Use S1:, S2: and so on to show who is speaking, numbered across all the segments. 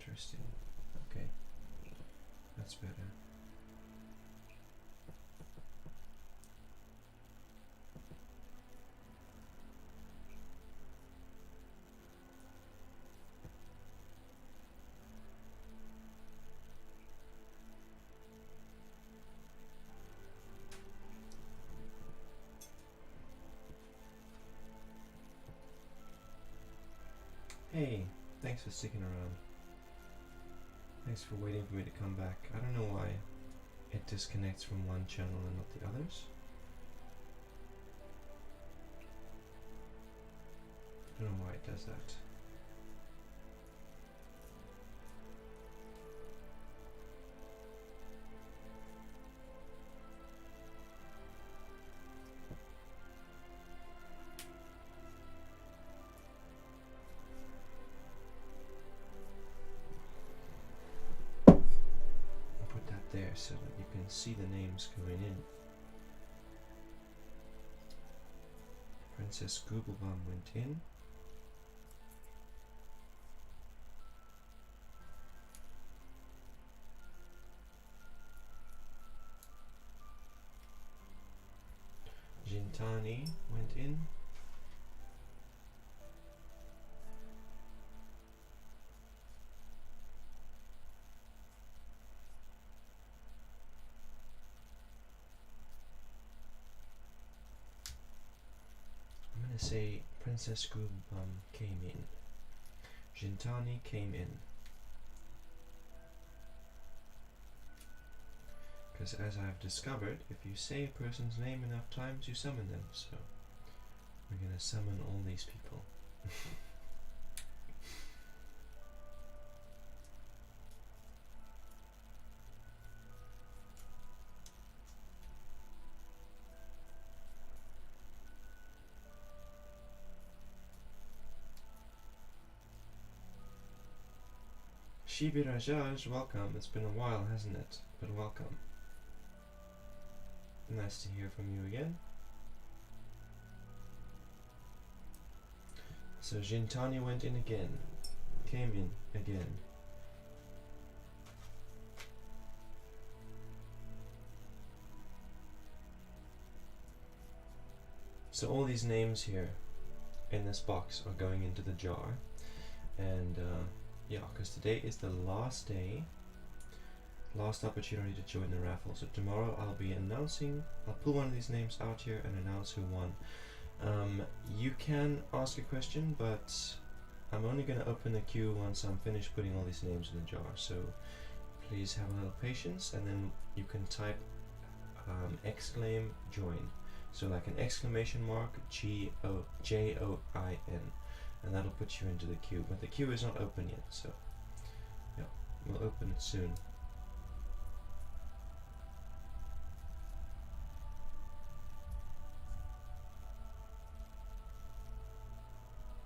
S1: Interesting. Okay, that's better. Hey, thanks for sticking around. Thanks for waiting for me to come back. I don't know why it disconnects from one channel and not the others. I don't know why it does that. There so that you can see the names going in. Princess Googlebum went in. Gintani went in. Say Princess Googlebum came in. Gintani came in. Because as I've discovered, if you say a person's name enough times, you summon them. So we're gonna summon all these people. Shibi Rajaj, welcome. It's been a while, hasn't it? But welcome. Nice to hear from you again. So Gintani went in again. Came in again. So all these names here in this box are going into the jar. And yeah, because today is the last day, last opportunity to join the raffle. So tomorrow I'll be announcing, I'll pull one of these names out here and announce who won. You can ask a question, but I'm only going to open the queue once I'm finished putting all these names in the jar. So please have a little patience, and then you can type exclaim join. So like an exclamation mark J-O-I-N. And that'll put you into the queue, but the queue is not open yet, so yeah, we'll open it soon.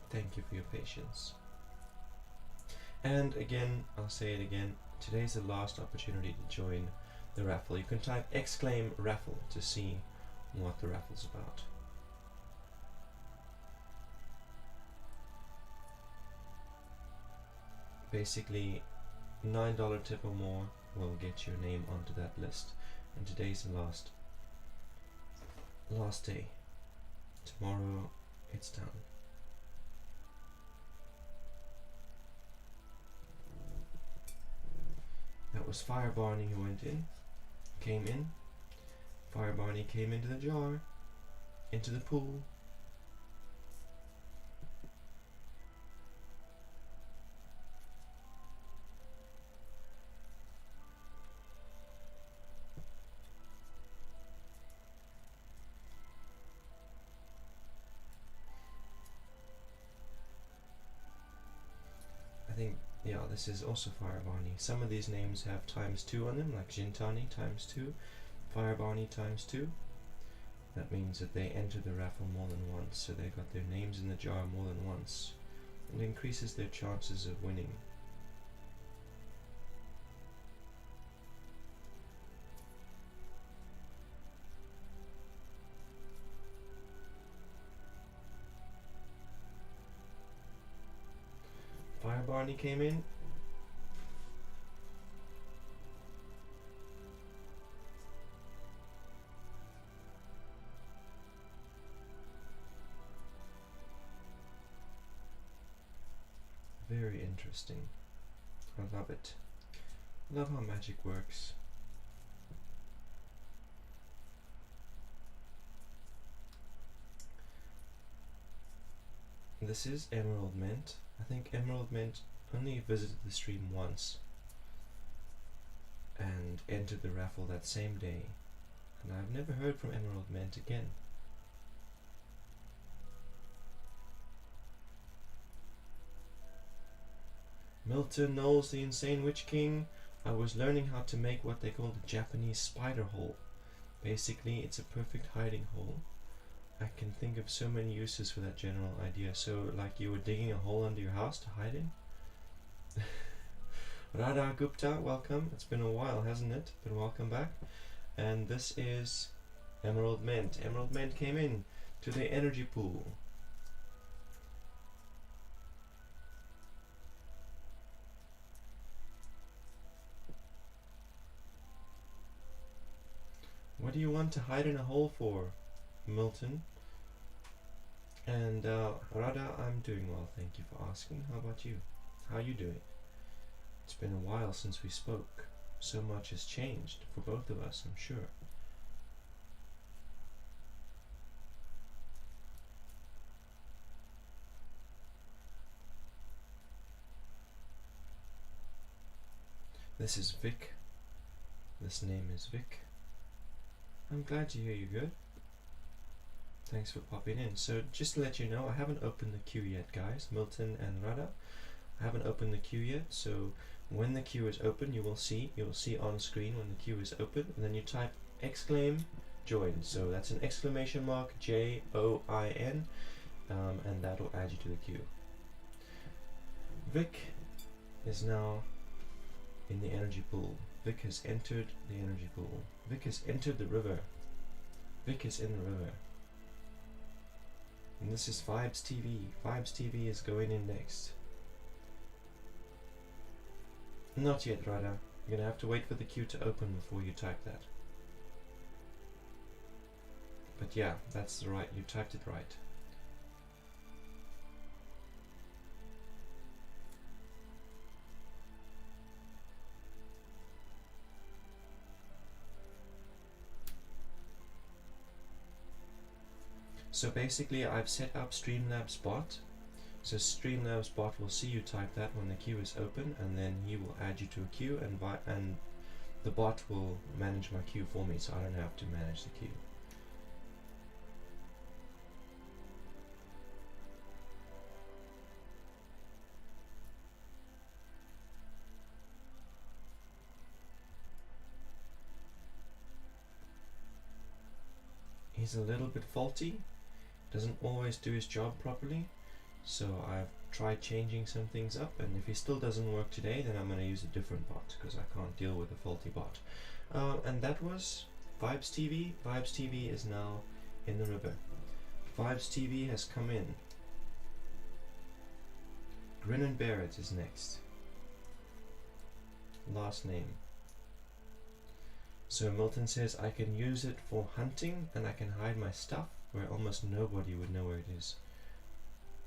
S1: Thank you for your patience. And again, I'll say it again, today's the last opportunity to join the raffle. You can type exclaim raffle to see what the raffle's about. Basically, $9 tip or more will get your name onto that list. And today's the last day. Tomorrow it's done. That was Fire Barney who went in, came in. Fire Barney came into the jar, into the pool. I think, yeah, this is also Fire Barney. Some of these names have ×2 on them, like Gintani ×2, Fire Barney ×2. That means that they enter the raffle more than once, so they got their names in the jar more than once. It increases their chances of winning. Fire Barney came in. interesting. I love it. I love how magic works. This is Emerald Mint. I think Emerald Mint only visited the stream once and entered the raffle that same day, and I've never heard from Emerald Mint again. Milton Knowles, the Insane Witch King. I was learning how to make what they call the Japanese spider hole. Basically, it's a perfect hiding hole. I can think of so many uses for that general idea. So, like you were digging a hole under your house to hide in. Radha Gupta, welcome. It's been a while, hasn't it? But welcome back. And this is Emerald Mint. Emerald Mint came in to the energy pool. What do you want to hide in a hole for, Milton? And Radha, I'm doing well, thank you for asking. How about you? How are you doing? It's been a while since we spoke. So much has changed for both of us, I'm sure. This is Vic. This name is Vic. I'm glad to hear you're good. Thanks for popping in. So just to let you know, I haven't opened the queue yet, guys. Milton and Radha, I haven't opened the queue yet. So when the queue is open, you'll see on screen when the queue is open, and then you type exclaim join. So that's an exclamation mark JOIN, and that'll add you to the queue. Vic is now in the energy pool. Vic has entered the energy pool. Vic has entered the river. Vic is in the river. And this is Vibes TV. Vibes TV is going in next. Not yet, Radha. You're gonna have to wait for the queue to open before you type that. But yeah, that's right. You typed it right. So basically I've set up Streamlabs bot. So Streamlabs bot will see you type that when the queue is open, and then he will add you to a queue, and the bot will manage my queue for me, so I don't have to manage the queue. He's a little bit faulty. Doesn't always do his job properly, so I've tried changing some things up, and if he still doesn't work today, then I'm going to use a different bot, because I can't deal with a faulty bot. And that was Vibes TV. Vibes TV is now in the river. Vibes TV has come in. Grin and Bear It is next. Last name. So Milton says I can use it for hunting, and I can hide my stuff where almost nobody would know where it is.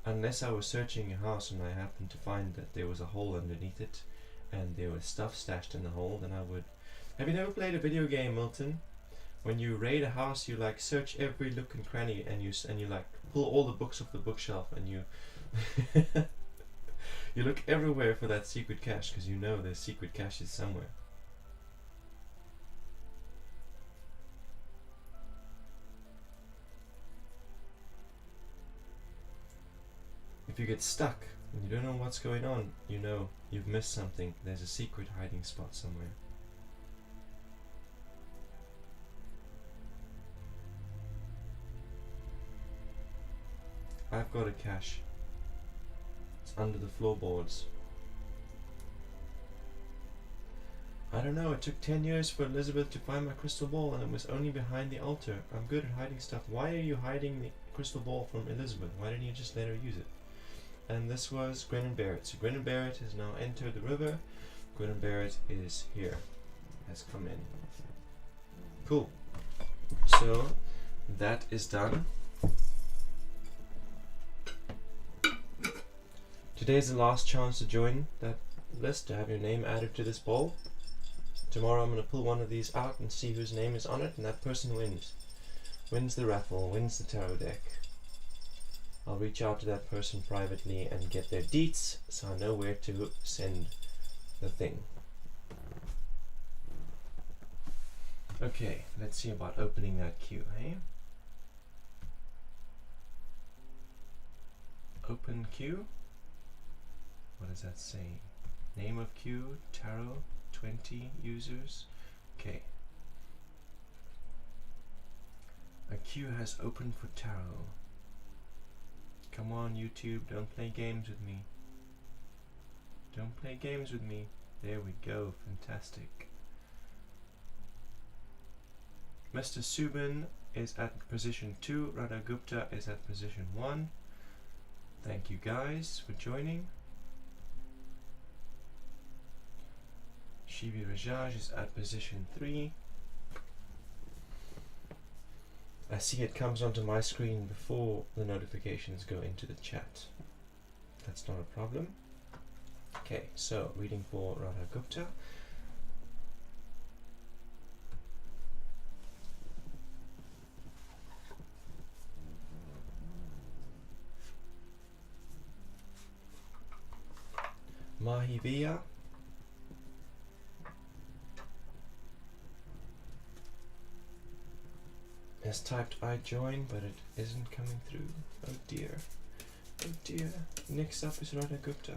S1: Unless I was searching your house and I happened to find that there was a hole underneath it and there was stuff stashed in the hole, then I would. Have you never played a video game, Milton? When you raid a house, you like search every nook and cranny, and you like pull all the books off the bookshelf, and you you look everywhere for that secret cache, because you know there's secret caches somewhere. If you get stuck and you don't know what's going on, you know you've missed something. There's a secret hiding spot somewhere. I've got a cache. It's under the floorboards. I don't know, it took 10 years for Elizabeth to find my crystal ball, and it was only behind the altar. I'm good at hiding stuff. Why are you hiding the crystal ball from Elizabeth? Why didn't you just let her use it? And this was Grin and Bear It. So Grin and Bear It has now entered the river. Grin and Bear It is here. Has come in. Cool. So that is done. Today's the last chance to join that list, to have your name added to this bowl. Tomorrow I'm going to pull one of these out and see whose name is on it, and that person wins. Wins the raffle, wins the tarot deck. I'll reach out to that person privately and get their deets so I know where to send the thing. Okay, let's see about opening that queue, hey? Open queue? What does that say? Name of queue, tarot, 20 users. Okay. A queue has opened for tarot. Come on, YouTube, don't play games with me. Don't play games with me. There we go, fantastic. Mr. Subin is at position 2, Radha Gupta is at position 1. Thank you guys for joining. Shivi Rajaj is at position 3. I see it comes onto my screen before the notifications go into the chat. That's not a problem. Okay, so reading for Radha Gupta. Mahivia. Has typed I join, but it isn't coming through. Oh dear. Oh dear. Next up is Radha Gupta.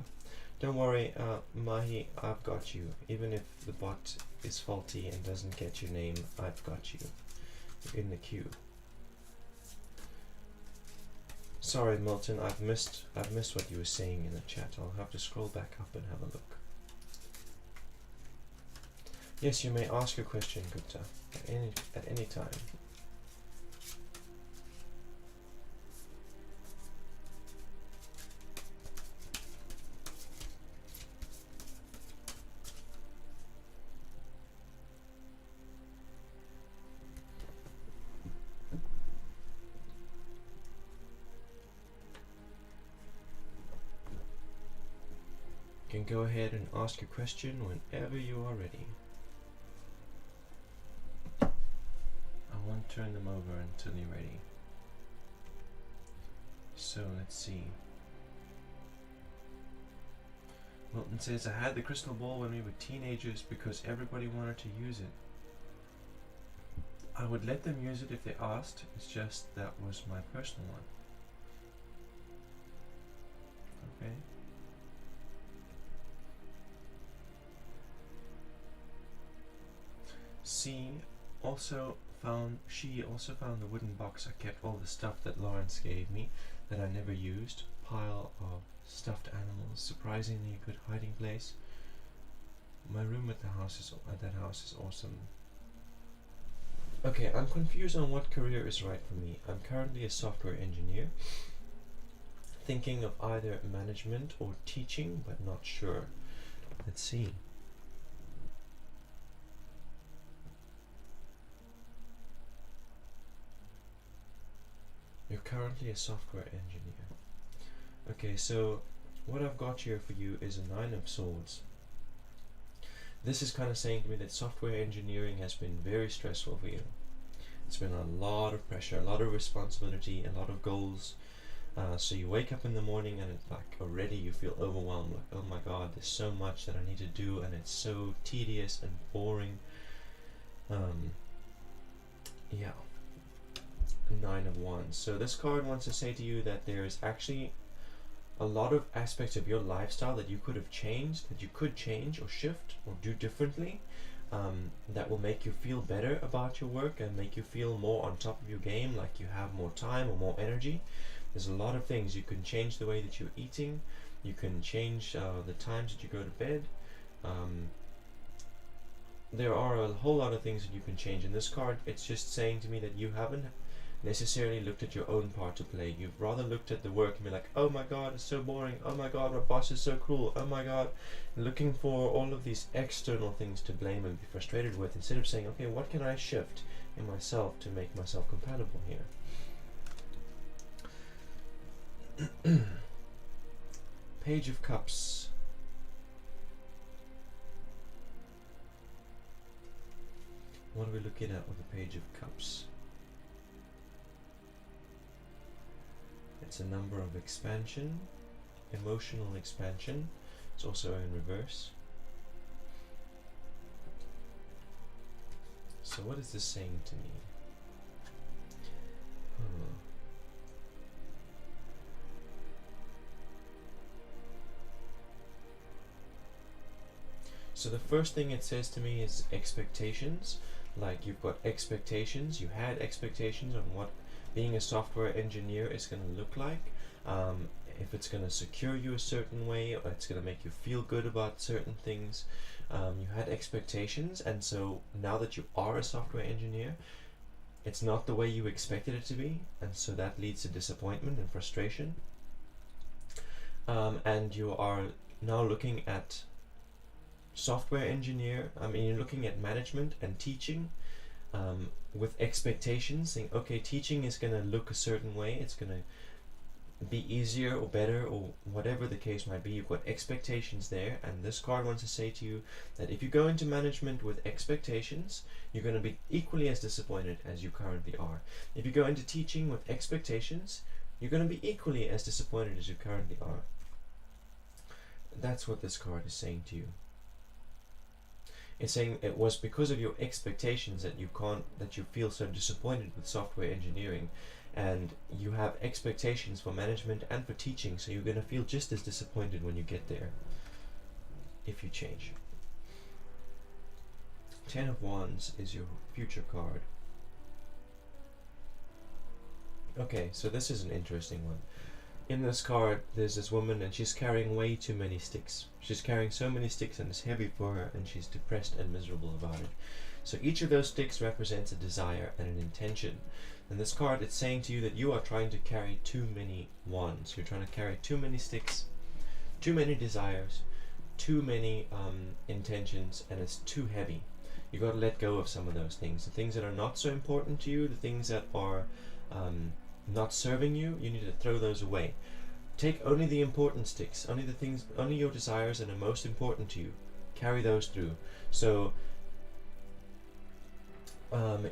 S1: Don't worry, Mahi, I've got you. Even if the bot is faulty and doesn't get your name, I've got you. You're in the queue. Sorry, Milton, I've missed what you were saying in the chat. I'll have to scroll back up and have a look. Yes, you may ask a question, Gupta, at any time. You can go ahead and ask your question whenever you are ready. I won't turn them over until you're ready. So let's see. Milton says, I had the crystal ball when we were teenagers because everybody wanted to use it. I would let them use it if they asked, it's just that was my personal one. Okay. She also found the wooden box I kept all the stuff that Lawrence gave me that I never used. Pile of stuffed animals, surprisingly a good hiding place. My room at that house is awesome. Okay, I'm confused on what career is right for me. I'm currently a software engineer, thinking of either management or teaching, but not sure. Let's see. You're currently a software engineer. Okay, so what I've got here for you is a 9 of Swords. This is kind of saying to me that software engineering has been very stressful for you. It's been a lot of pressure, a lot of responsibility, a lot of goals. So you wake up in the morning and it's like already you feel overwhelmed, like, oh my god, there's so much that I need to do and it's so tedious and boring. Yeah. 9 of Wands. So this card wants to say to you that there's actually a lot of aspects of your lifestyle that you could have changed, that you could change or shift or do differently, that will make you feel better about your work and make you feel more on top of your game, like you have more time or more energy. There's a lot of things. You can change the way that you're eating, you can change the times that you go to bed. There are a whole lot of things that you can change. In this card, it's just saying to me that you haven't necessarily looked at your own part to play. You've rather looked at the work and be like, oh my god, it's so boring, oh my god, my boss is so cruel, oh my god, looking for all of these external things to blame and be frustrated with, instead of saying, okay, what can I shift in myself to make myself compatible here? Page of Cups. What are we looking at with the Page of Cups? It's a number of expansion, emotional expansion. It's also in reverse. So what is this saying to me? So the first thing it says to me is expectations. Like, you've got expectations, you had expectations on what being a software engineer is going to look like. If it's going to secure you a certain way, or it's going to make you feel good about certain things. You had expectations, and so now that you are a software engineer, it's not the way you expected it to be, and so that leads to disappointment and frustration. And you are now looking at software engineer, you're looking at management and teaching with expectations, saying, okay, teaching is going to look a certain way, it's going to be easier or better or whatever the case might be. You've got expectations there, and this card wants to say to you that if you go into management with expectations, you're going to be equally as disappointed as you currently are. If you go into teaching with expectations, you're going to be equally as disappointed as you currently are. That's what this card is saying to you. It's saying it was because of your expectations that you feel so disappointed with software engineering, and you have expectations for management and for teaching, so you're going to feel just as disappointed when you get there if you change. 10 of Wands is your future card. Okay, so this is an interesting one. In this card, there's this woman, and she's carrying way too many sticks. She's carrying so many sticks, and it's heavy for her, and she's depressed and miserable about it. So each of those sticks represents a desire and an intention. And this card, it's saying to you that you are trying to carry too many wands. You're trying to carry too many sticks, too many desires, too many intentions, and it's too heavy. You got to let go of some of those things. The things that are not so important to you, the things that are not serving you, you need to throw those away. Take only the important sticks, only your desires that are most important to you. Carry those through. So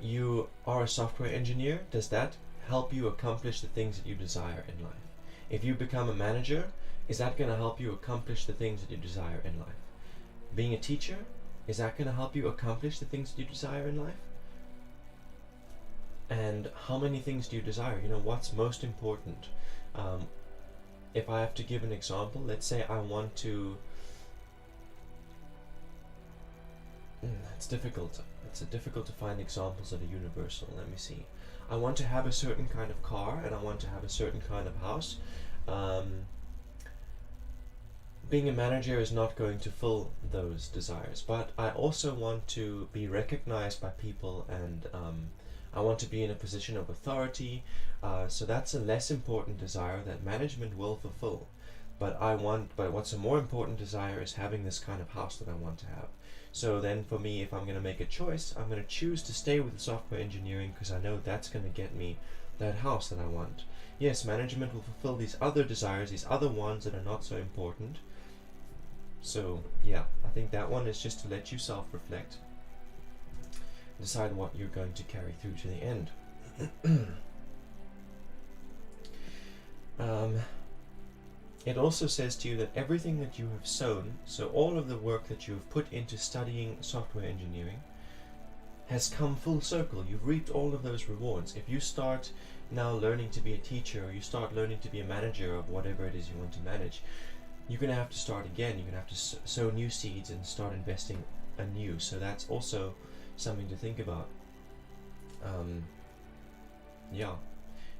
S1: you are a software engineer. Does that help you accomplish the things that you desire in life? If you become a manager, is that going to help you accomplish the things that you desire in life? Being a teacher, is that going to help you accomplish the things that you desire in life? And how many things do you desire? You know, what's most important? If I have to give an example, let's say I want to... it's difficult. It's difficult to find examples that are universal. Let me see. I want to have a certain kind of car, and I want to have a certain kind of house. Being a manager is not going to fill those desires, but I also want to be recognized by people, and I want to be in a position of authority, so that's a less important desire that management will fulfill. But what's a more important desire is having this kind of house that I want to have. So then for me, if I'm going to make a choice, I'm going to choose to stay with the software engineering because I know that's going to get me that house that I want. Yes, management will fulfill these other desires, these other ones that are not so important. So yeah, I think that one is just to let you self-reflect. Decide what you're going to carry through to the end. It also says to you that everything that you have sown, so all of the work that you have put into studying software engineering, has come full circle. You've reaped all of those rewards. If you start now learning to be a teacher, or you start learning to be a manager of whatever it is you want to manage, you're going to have to start again. You're going to have to sow new seeds and start investing anew. So that's also something to think about. Yeah,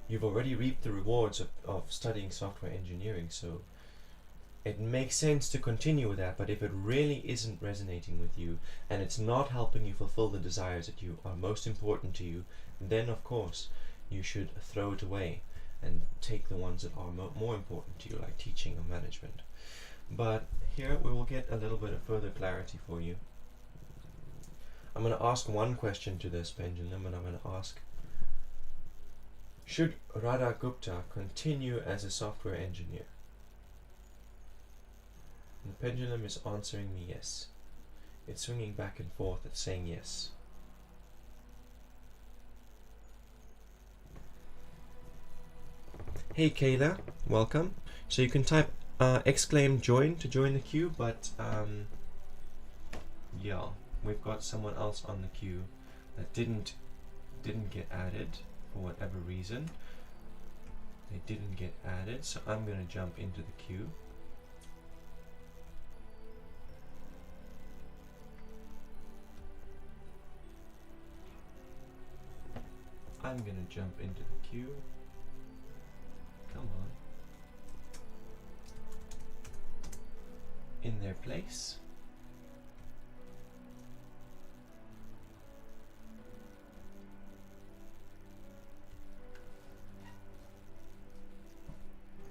S1: you've already reaped the rewards of studying software engineering, so it makes sense to continue with that. But if it really isn't resonating with you, and it's not helping you fulfill the desires that you are most important to you, then of course you should throw it away and take the ones that are more important to you, like teaching or management. But here we will get a little bit of further clarity for you. I'm going to ask one question to this pendulum, and I'm going to ask, should Radha Gupta continue as a software engineer? The pendulum is answering me yes. It's swinging back and forth. It's saying yes. Hey Kayla, welcome. So you can type exclaim join to join the queue, but yeah, we've got someone else on the queue that didn't get added for whatever reason. They didn't get added, so I'm gonna jump into the queue. I'm gonna jump into the queue. Come on. In their place.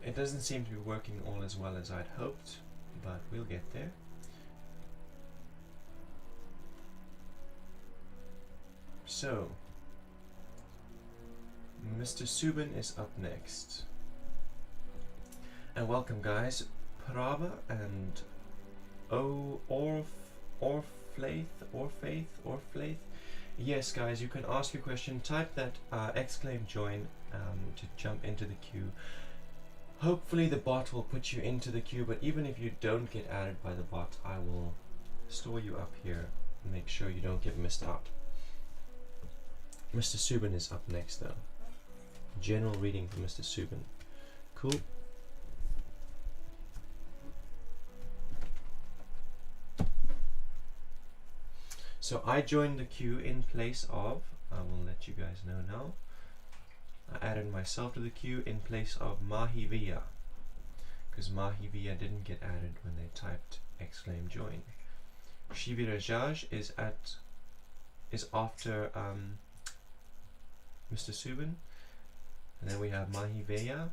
S1: It doesn't seem to be working all as well as I'd hoped, but we'll get there. So, Mr. Subin is up next. And welcome guys, Prava and Orfaith. Yes guys, you can ask your question, type that exclaim join to jump into the queue. Hopefully the bot will put you into the queue, but even if you don't get added by the bot, I will store you up here and make sure you don't get missed out. Mr. Subin is up next though. General reading for Mr. Subin. Cool. So I joined the queue in place of, I will let you guys know now, I added myself to the queue in place of Mahivia, because Mahivia didn't get added when they typed exclaim join. Shivirajaj is after Mr. Subin, and then we have Mahivia.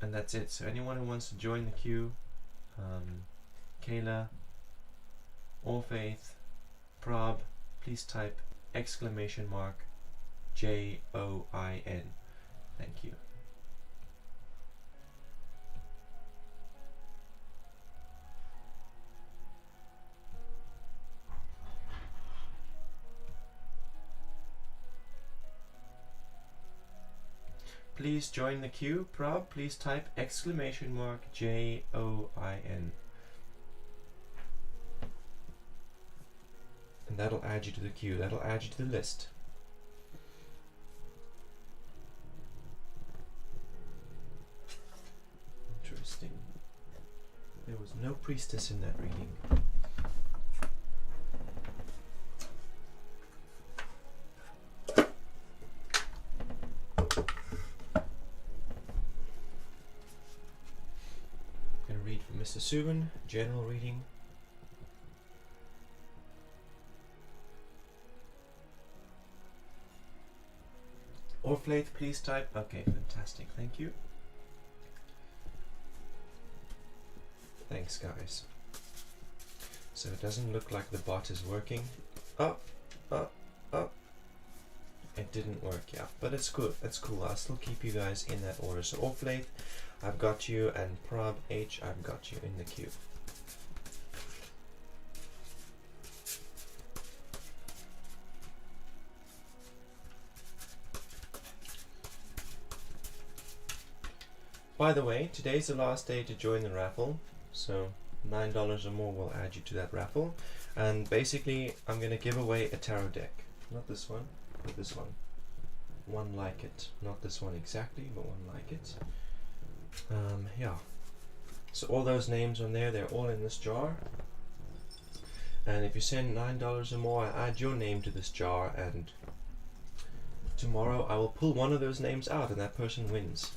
S1: And that's it. So anyone who wants to join the queue, Kayla, Orfaith, Prob, please type exclamation mark JOIN. Thank you. Please join the queue. Prob, please type exclamation mark JOIN. And that'll add you to the queue. That'll add you to the list. Interesting. There was no priestess in that reading. Mr. Subin, general reading. Orflaith, please type. Okay, fantastic, thank you. Thanks, guys. So it doesn't look like the bot is working. Up. It didn't work, yeah, but it's good. It's cool. I'll still keep you guys in that order. So Orflaith, I've got you, and Prob H, I've got you in the queue. By the way, today's the last day to join the raffle, so $9 or more will add you to that raffle. And basically, I'm going to give away a tarot deck. Not this one, but this one. One like it. Not this one exactly, but one like it. Yeah. So all those names on there, they're all in this jar. And if you send $9 or more, I add your name to this jar, and tomorrow I will pull one of those names out, and that person wins.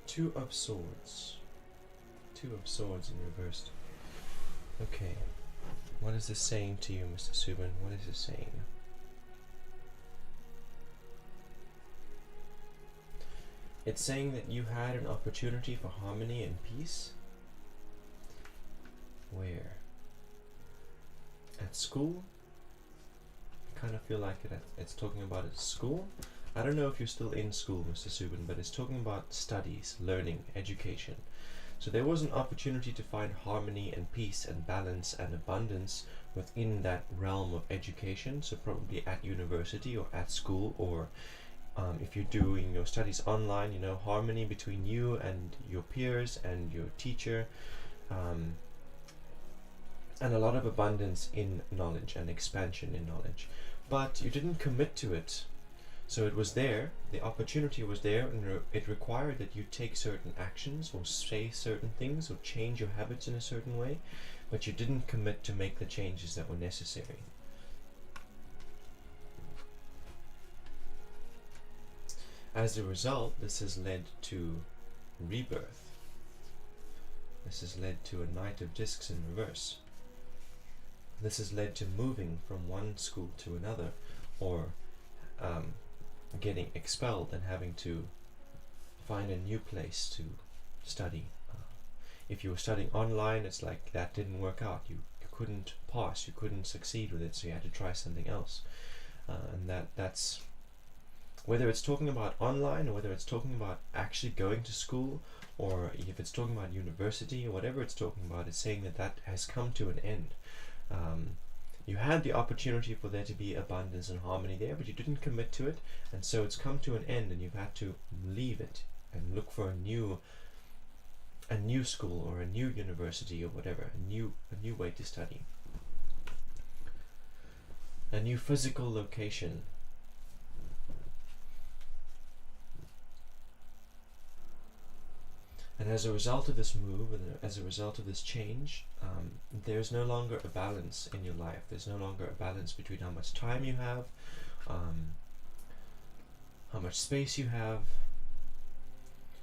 S1: Two of Swords. Two of Swords in reversed. Okay. What is this saying to you, Mr. Subin? What is it saying? It's saying that you had an opportunity for harmony and peace. Where? At school? I kind of feel like it's talking about at school. I don't know if you're still in school, Mr. Subin, but it's talking about studies, learning, education. So there was an opportunity to find harmony and peace and balance and abundance within that realm of education. So probably at university or at school, or if you're doing your studies online, you know, harmony between you and your peers and your teacher, and a lot of abundance in knowledge and expansion in knowledge. But you didn't commit to it. So it was there, the opportunity was there, and it required that you take certain actions or say certain things or change your habits in a certain way, but you didn't commit to make the changes that were necessary. As a result, this has led to rebirth. This has led to a Knight of Discs in reverse. This has led to moving from one school to another, or getting expelled and having to find a new place to study. If you were studying online, it's like that didn't work out. You couldn't pass, you couldn't succeed with it, so you had to try something else. And that's whether it's talking about online or whether it's talking about actually going to school, or if it's talking about university or whatever it's talking about, it's saying that that has come to an end. You had the opportunity for there to be abundance and harmony there, but you didn't commit to it, and so it's come to an end, and you've had to leave it and look for a new school or a new university or whatever, a new way to study, a new physical location. And as a result of this move, and as a result of this change, there's no longer a balance in your life. There's no longer a balance between how much time you have, how much space you have.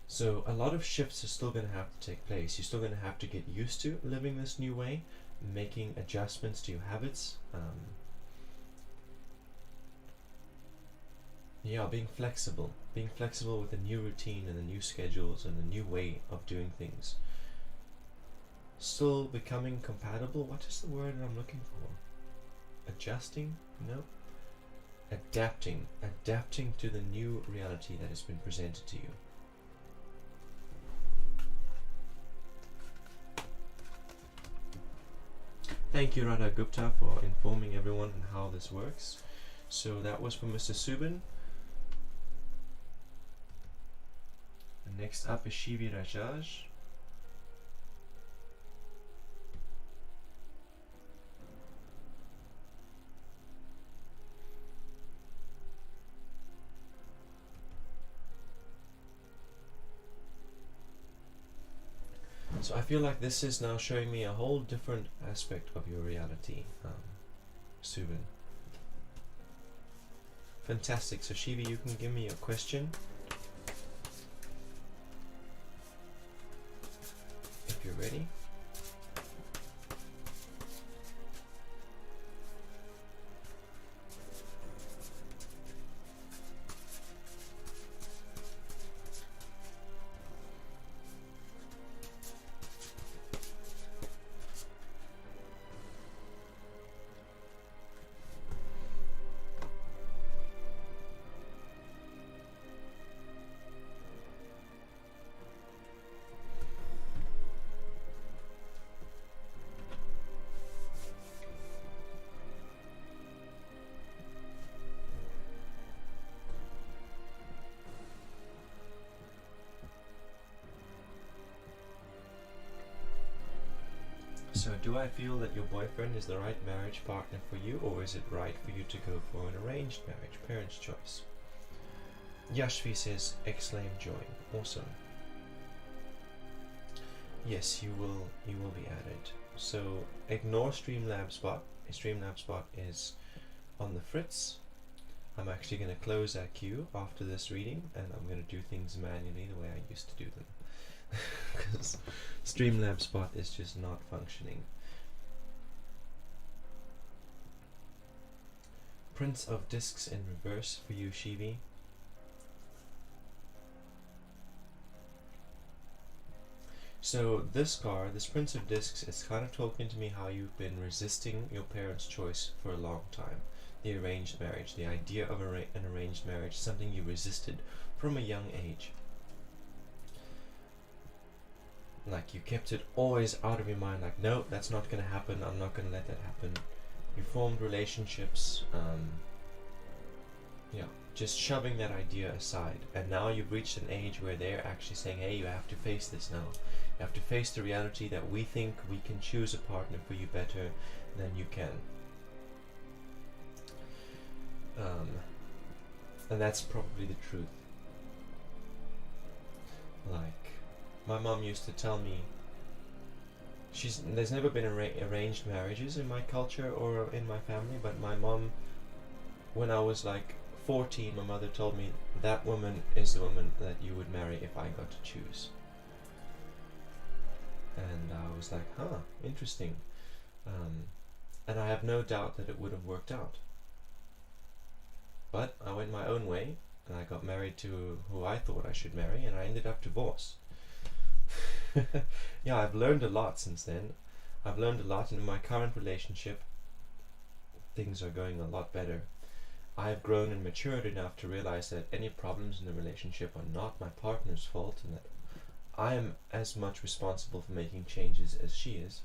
S1: So a lot of shifts are still going to have to take place. You're still going to have to get used to living this new way, making adjustments to your habits. Being flexible with the new routine and the new schedules and the new way of doing things. Still becoming compatible. What is the word I'm looking for? Adjusting? No. Adapting to the new reality that has been presented to you. Thank you, Radha Gupta, for informing everyone on how this works. So that was from Mr. Subin. Next up is Shivi Rajaj. So I feel like this is now showing me a whole different aspect of your reality, Subin. Fantastic. So Shivi, you can give me a question. If you're ready. So do I feel that your boyfriend is the right marriage partner for you, or is it right for you to go for an arranged marriage, parents' choice? Yashvi says, exclaim joy. Awesome. Yes, you will be added. So ignore Streamlabs bot. Streamlabs bot is on the fritz. I'm actually going to close that queue after this reading, and I'm going to do things manually the way I used to do them. Because Streamlabs bot is just not functioning. Prince of Discs in reverse for you, Shivi. So this card, this Prince of Discs, is kind of talking to me how you've been resisting your parents' choice for a long time. The arranged marriage, the idea of an arranged marriage, something you resisted from a young age. Like you kept it always out of your mind, like, no, that's not going to happen, I'm not going to let that happen. You formed relationships, just shoving that idea aside. And now you've reached an age where they're actually saying, hey, you have to face this now. You have to face the reality that we think we can choose a partner for you better than you can. And that's probably the truth. Like, my mom used to tell me, there's never been arranged marriages in my culture or in my family, but my mom, when I was like 14, my mother told me that woman is the woman that you would marry if I got to choose. And I was like, huh, interesting. And I have no doubt that it would have worked out. But I went my own way, and I got married to who I thought I should marry, and I ended up divorced. Yeah, I've learned a lot since then. I've learned a lot, and in my current relationship, things are going a lot better. I've grown and matured enough to realize that any problems in the relationship are not my partner's fault, and that I am as much responsible for making changes as she is.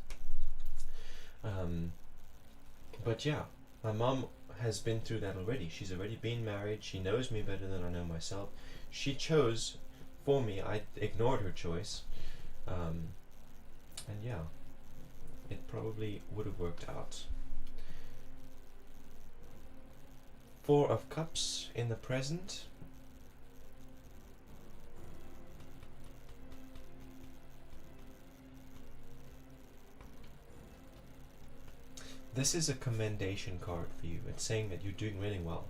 S1: But yeah, my mom has been through that already. She's already been married. She knows me better than I know myself. She chose for me. I ignored her choice. And yeah, it probably would have worked out. Four of Cups in the present. This is a commendation card for you. It's saying that you're doing really well.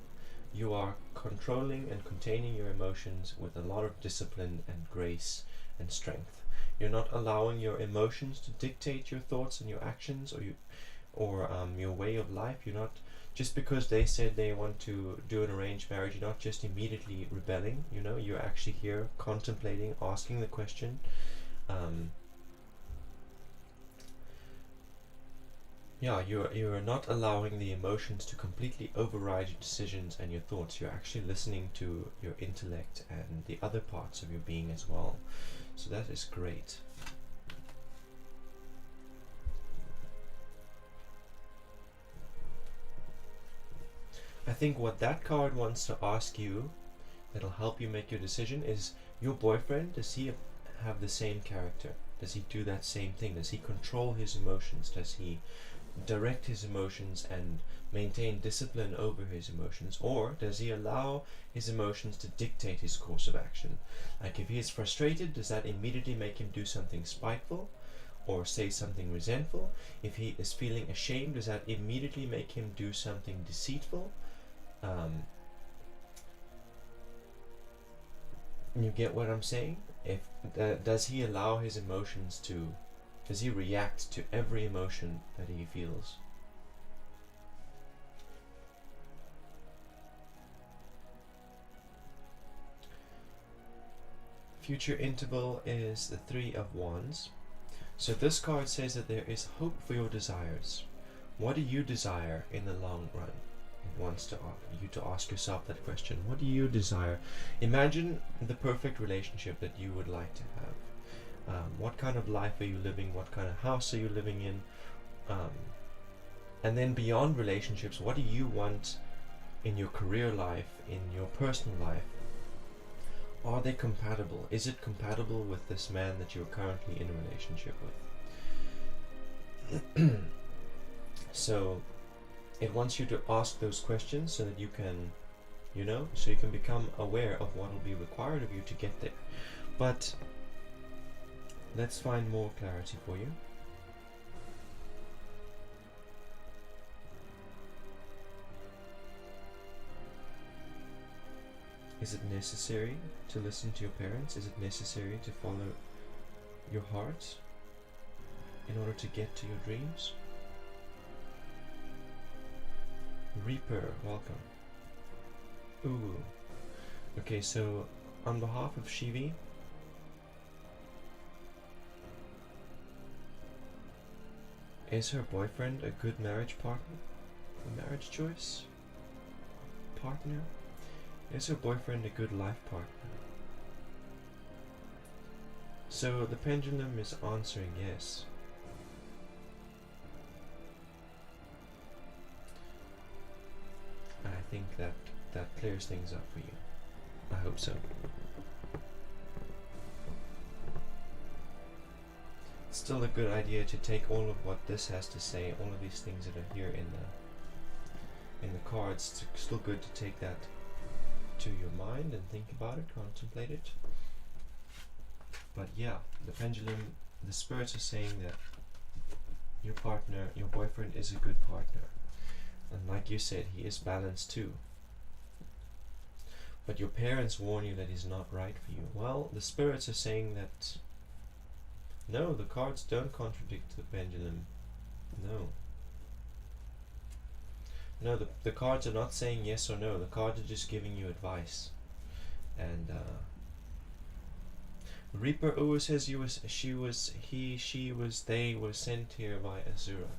S1: You are controlling and containing your emotions with a lot of discipline and grace and strength. You're not allowing your emotions to dictate your thoughts and your actions or your way of life. You're not, just because they said they want to do an arranged marriage, you're not just immediately rebelling. You know, you're actually here contemplating, asking the question. You're not allowing the emotions to completely override your decisions and your thoughts. You're actually listening to your intellect and the other parts of your being as well. So that is great. I think what that card wants to ask you, that'll help you make your decision, is your boyfriend, does he have the same character? Does he do that same thing? Does he control his emotions? Does he direct his emotions and maintain discipline over his emotions? Or does he allow his emotions to dictate his course of action? Like, if he is frustrated, does that immediately make him do something spiteful or say something resentful? If he is feeling ashamed, does that immediately make him do something deceitful? You get what I'm saying? If does he allow his emotions to, does he react to every emotion that he feels? Future interval is the Three of Wands. So this card says that there is hope for your desires. What do you desire in the long run? It wants to you to ask yourself that question. What do you desire? Imagine the perfect relationship that you would like to have. What kind of life are you living? What kind of house are you living in? And then beyond relationships, what do you want in your career life, in your personal life? Are they compatible? Is it compatible with this man that you're currently in a relationship with? So it wants you to ask those questions so that you can, so you can become aware of what will be required of you to get there. But let's find more clarity for you. Is it necessary to listen to your parents? Is it necessary to follow your heart in order to get to your dreams? Reaper, welcome. Ooh. Okay, so on behalf of Shivi, Is her boyfriend a good marriage partner? A marriage choice? Partner? Is her boyfriend a good life partner? So the pendulum is answering yes. I think that clears things up for you. I hope so. It's still a good idea to take all of what this has to say, all of these things that are here in the cards. It's still good to take that to your mind and think about it, contemplate it. But yeah, the pendulum, the spirits are saying that your partner, your boyfriend is a good partner. And like you said, he is balanced too. But your parents warn you that he's not right for you. Well, the spirits are saying that no, the cards don't contradict the pendulum. No. No, the cards are not saying yes or no. The cards are just giving you advice. And Reaper Uwe says they were sent here by Azura.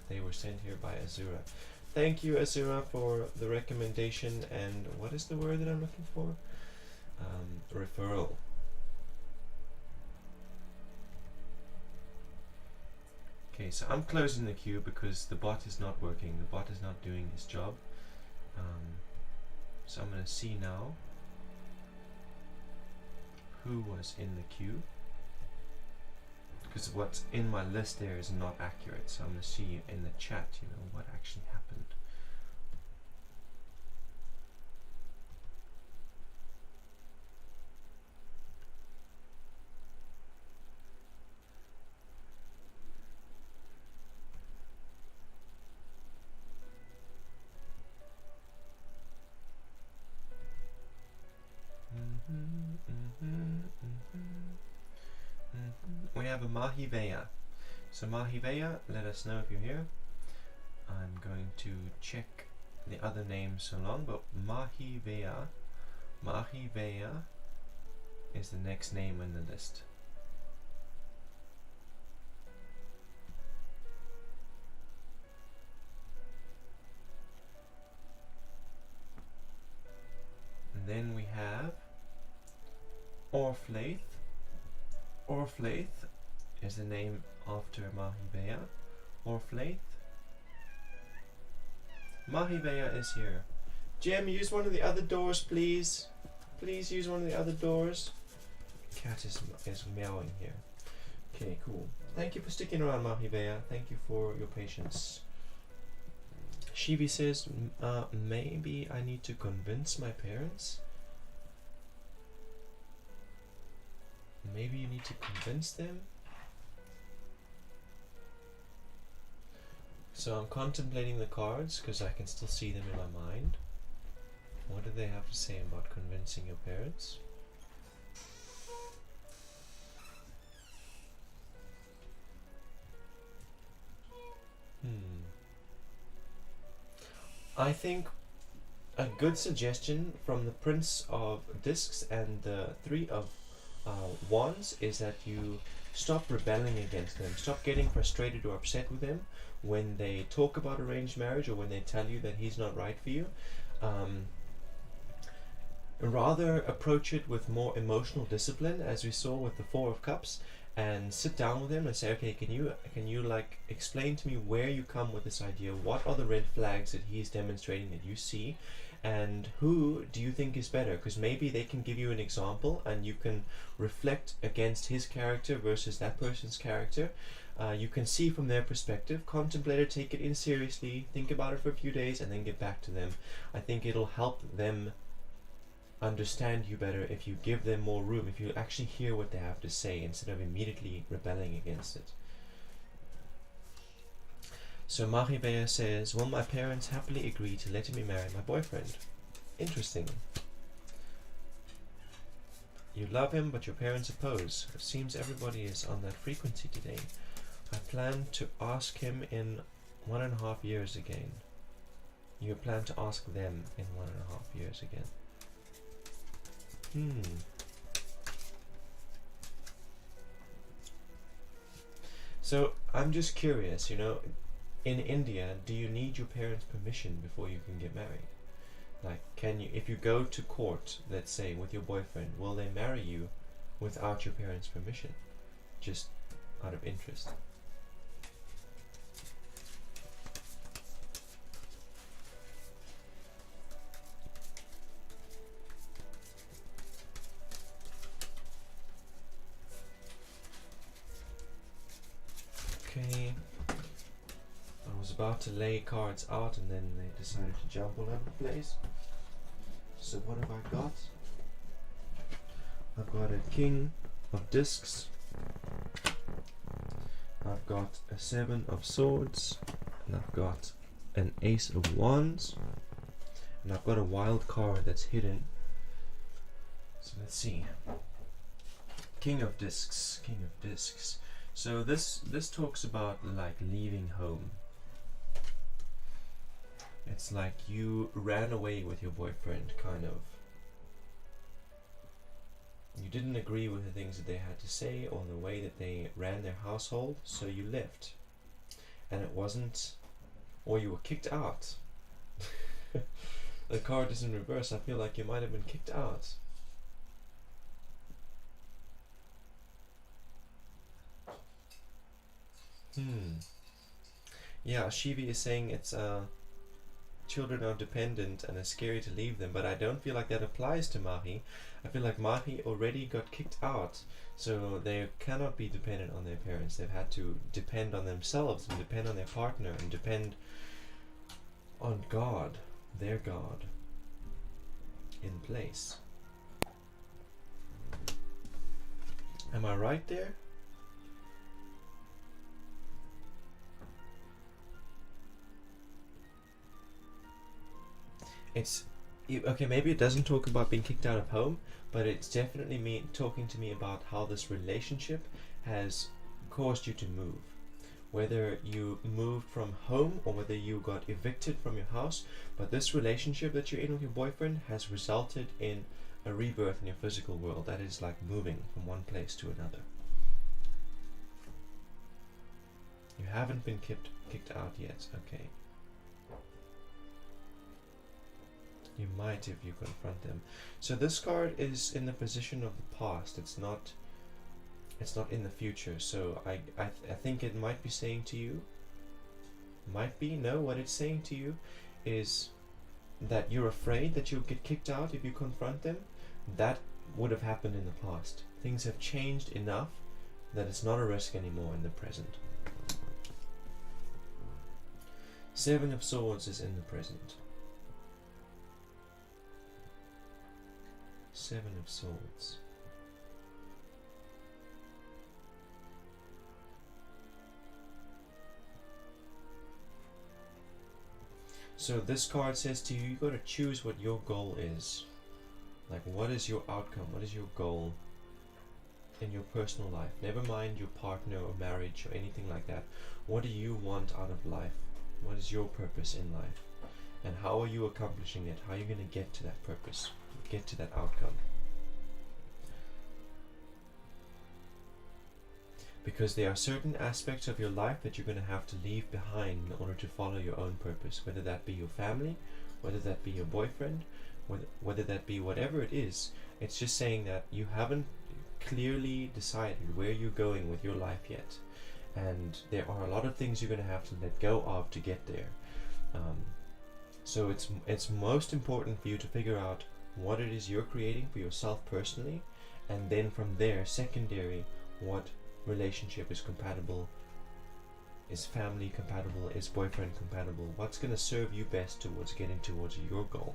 S1: They were sent here by Azura. Thank you, Azura, for the recommendation and what is the word that I'm looking for? Referral. Okay, so I'm closing the queue because the bot is not working. The bot is not doing its job. So I'm going to see now who was in the queue, because what's in my list there is not accurate. So I'm going to see in the chat, you know, what actually happened. We have a Mahiveya. So Mahiveya, let us know if you're here. I'm going to check the other names so long, but Mahiveya is the next name in the list. And then we have Orflaith. Orflaith is the name after Mahiveya. Orflaith. Mahiveya is here. Jim, use one of the other doors, please. Please use one of the other doors. Cat is meowing here. Okay, cool. Thank you for sticking around, Mahiveya. Thank you for your patience. Shivi says, maybe I need to convince my parents. Maybe you need to convince them. So I'm contemplating the cards because I can still see them in my mind. What do they have to say about convincing your parents? I think a good suggestion from the Prince of Discs and the Three of Wands is that you stop rebelling against them. Stop getting frustrated or upset with them when they talk about arranged marriage or when they tell you that he's not right for you. Rather approach it with more emotional discipline, as we saw with the Four of Cups, and sit down with him and say, okay, can you like explain to me where you come with this idea? What are the red flags that he's demonstrating that you see? And who do you think is better? Because maybe they can give you an example and you can reflect against his character versus that person's character. You can see from their perspective, contemplate it, take it in seriously, think about it for a few days and then get back to them. I think it'll help them understand you better if you give them more room, if you actually hear what they have to say instead of immediately rebelling against it. So Mahiveya says, will my parents happily agree to letting me marry my boyfriend? Interesting. You love him, but your parents oppose. It seems everybody is on that frequency today. I plan to ask him in 1.5 years again. You plan to ask them in 1.5 years again. So I'm just curious, in India, do you need your parents' permission before you can get married? Like, can you, if you go to court, let's say, with your boyfriend, will they marry you without your parents' permission? Just out of interest. Okay. I was about to lay cards out and then they decided to jump all over the place. So what have I got? I've got a king of discs. I've got a 7 of swords. And I've got an ace of wands. And I've got a wild card that's hidden. So let's see. King of discs. King of discs. So this talks about like leaving home. It's like you ran away with your boyfriend, kind of. You didn't agree with the things that they had to say or the way that they ran their household, so you left. And it wasn't, or you were kicked out. The card is in reverse. I feel like you might have been kicked out. Yeah, Shivi is saying it's children are dependent and it's scary to leave them, but I don't feel like that applies to Mahi. I feel like Mahi already got kicked out, so they cannot be dependent on their parents. They've had to depend on themselves and depend on their partner and depend on God, their God, in place. Am I right there? It's okay, maybe it doesn't talk about being kicked out of home, but it's definitely talking to me about how this relationship has caused you to move. Whether you moved from home or whether you got evicted from your house, but this relationship that you're in with your boyfriend has resulted in a rebirth in your physical world. That is like moving from one place to another. You haven't been kicked out yet, okay. You might if you confront them. So this card is in the position of the past. It's not in the future. So I think it might be saying to you, what it's saying to you is that you're afraid that you'll get kicked out if you confront them. That would have happened in the past. Things have changed enough that it's not a risk anymore in the present. 7 of Swords is in the present. 7 of Swords. So this card says to you, you got to choose what your goal is. Like, what is your outcome? What is your goal in your personal life? Never mind your partner or marriage or anything like that. What do you want out of life? What is your purpose in life? And how are you accomplishing it? How are you going to get to that purpose? Get to that outcome? Because there are certain aspects of your life that you're going to have to leave behind in order to follow your own purpose, whether that be your family, whether that be your boyfriend, whether that be whatever it is. It's just saying that you haven't clearly decided where you're going with your life yet, and there are a lot of things you're going to have to let go of to get there. So it's most important for you to figure out what it is you're creating for yourself personally, and then from there, secondary, what relationship is compatible, is family compatible, is boyfriend compatible, what's going to serve you best towards getting towards your goal.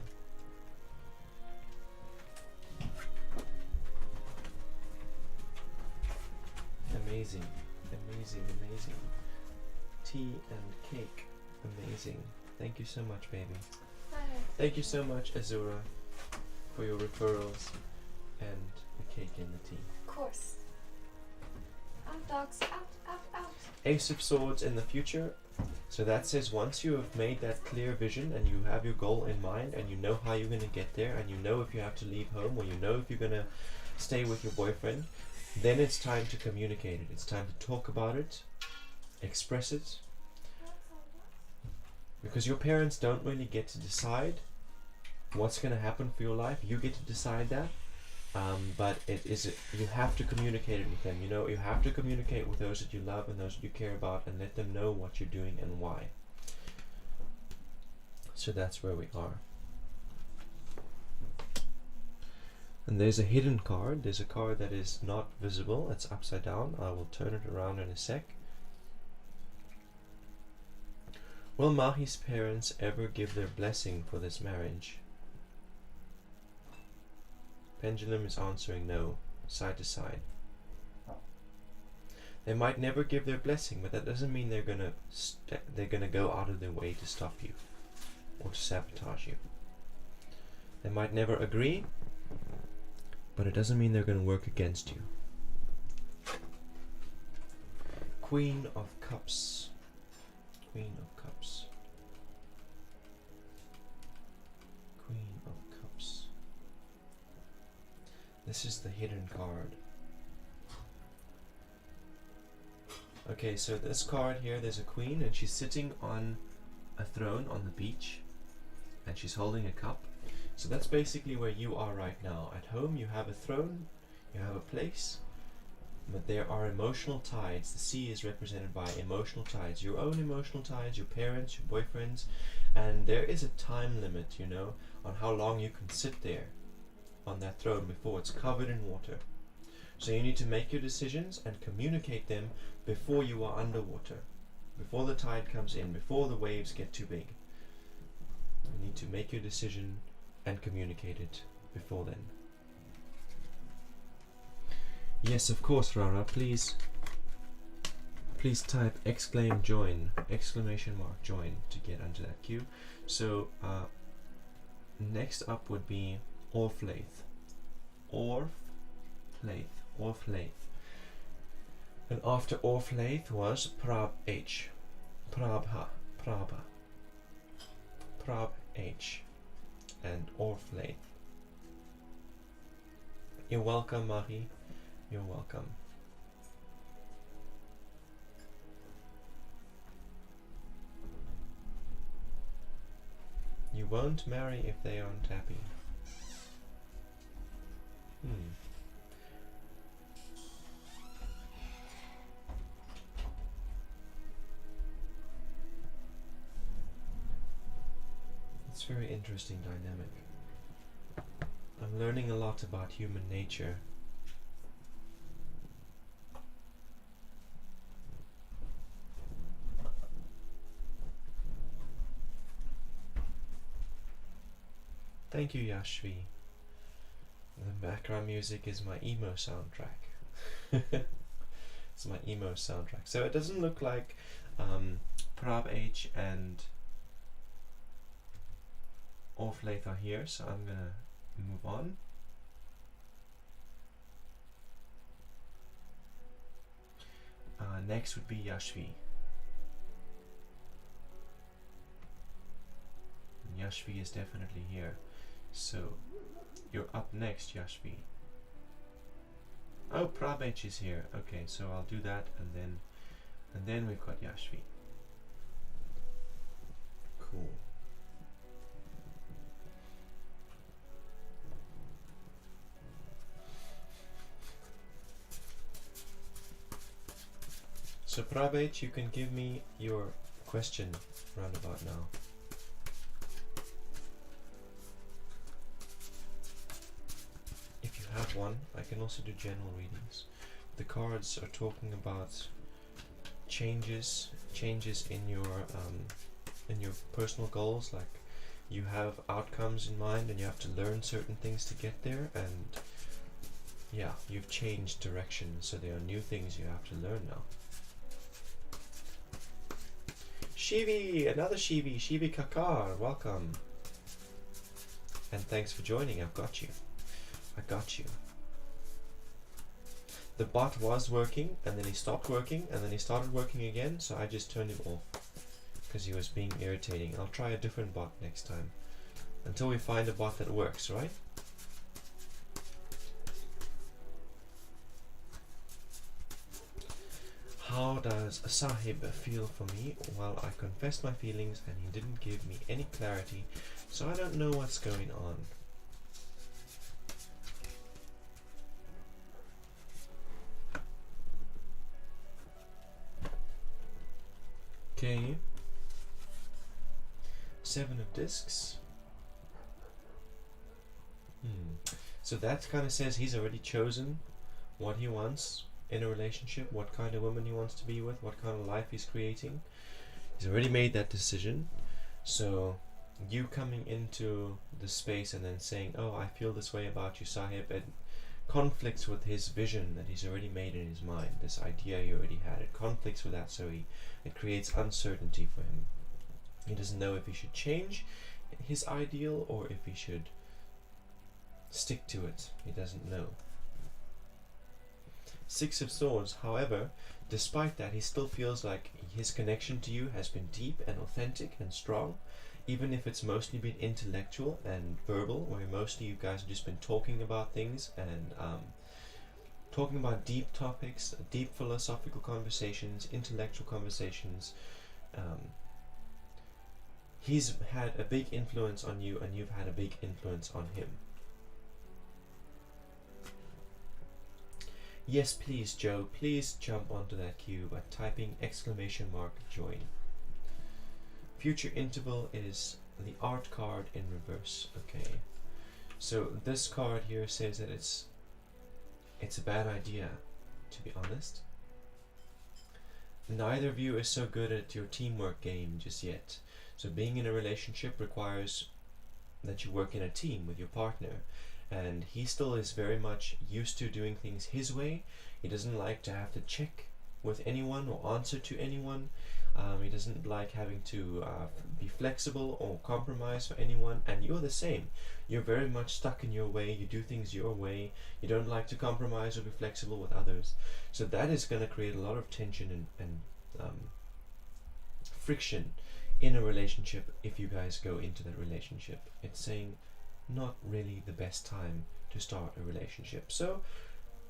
S1: Amazing, amazing, amazing. Tea and cake, amazing. Thank you so much, baby.
S2: Hi.
S1: Thank you so much, Azura, for your referrals and the cake and the tea.
S2: Of course. Out, dogs. Out, out, out.
S1: Ace of Swords in the future. So that says once you have made that clear vision and you have your goal in mind and you know how you're going to get there and you know if you have to leave home or you know if you're going to stay with your boyfriend, then it's time to communicate it. It's time to talk about it express it, because your parents don't really get to decide what's going to happen for your life. You get to decide that, but you have to communicate it with them. You know, you have to communicate with those that you love and those that you care about, and let them know what you're doing and why. So that's where we are. And there's a hidden card. There's a card that is not visible. It's upside down. I will turn it around in a sec. Will Mahi's parents ever give their blessing for this marriage? Pendulum is answering no, side to side. They might never give their blessing, but that doesn't mean they're gonna go out of their way to stop you or to sabotage you. They might never agree, but it doesn't mean they're going to work against you. Queen of Cups. Queen of Cups. Queen of Cups. This is the hidden card. Okay, so this card here, there's a queen and she's sitting on a throne on the beach and she's holding a cup. So that's basically where you are right now. At home you have a throne, you have a place, but there are emotional tides. The sea is represented by emotional tides, your own emotional tides, your parents, your boyfriends, and there is a time limit, you know, on how long you can sit there on that throne before it's covered in water. So you need to make your decisions and communicate them before you are underwater, before the tide comes in, before the waves get too big. You need to make your decision and communicate it before then. Yes, of course, Rara. Please type join, exclamation mark join to get onto that queue. So next up would be Orflaith. Orflaith. And after Orflaith was Prab H. Prabha. Prab H. And Orflaith. You're welcome, Marie. You're welcome. You won't marry if they aren't happy. It's a very interesting dynamic. I'm learning a lot about human nature. Thank you, Yashvi. The background music is my emo soundtrack. It's my emo soundtrack. So it doesn't look like Prab H and Orflaith are here, so I'm gonna move on. Next would be Yashvi. And Yashvi is definitely here. So you're up next, Yashvi. Oh, Prabech is here. Okay, so I'll do that, and then we've got Yashvi. Cool. So Prabech, you can give me your question roundabout now. If you have one, I can also do general readings. The cards are talking about changes in your personal goals. Like you have outcomes in mind, and you have to learn certain things to get there. And yeah, you've changed direction, so there are new things you have to learn now. Shivi, another Shivi Kakar, welcome. And thanks for joining, I got you. The bot was working, and then he stopped working, and then he started working again, so I just turned him off. Because he was being irritating. I'll try a different bot next time. Until we find a bot that works, right? How does Sahib feel for me? Well, I confessed my feelings and he didn't give me any clarity, so I don't know what's going on. Okay. 7 of discs. So that kind of says he's already chosen what he wants in a relationship, what kind of woman he wants to be with, what kind of life he's creating. He's already made that decision. So you coming into the space and then saying, oh, I feel this way about you, Sahib, it conflicts with his vision that he's already made in his mind, this idea he already had. It conflicts with that, so it creates uncertainty for him. He doesn't know if he should change his ideal or if he should stick to it. He doesn't know. 6 of Swords, however, despite that, he still feels like his connection to you has been deep and authentic and strong, even if it's mostly been intellectual and verbal, where mostly you guys have just been talking about things and talking about deep topics, deep philosophical conversations, intellectual conversations. He's had a big influence on you and you've had a big influence on him. Yes, please, Joe, please jump onto that queue by typing !join. Future interval is the art card in reverse. Okay, so this card here says that it's a bad idea, to be honest. Neither of you is so good at your teamwork game just yet. So being in a relationship requires that you work in a team with your partner, and he still is very much used to doing things his way. He doesn't like to have to check with anyone or answer to anyone. He doesn't like having to be flexible or compromise for anyone, and you're the same. You're very much stuck in your way. You do things your way. You don't like to compromise or be flexible with others. So that is going to create a lot of tension and friction in a relationship if you guys go into that relationship. It's saying not really the best time to start a relationship. So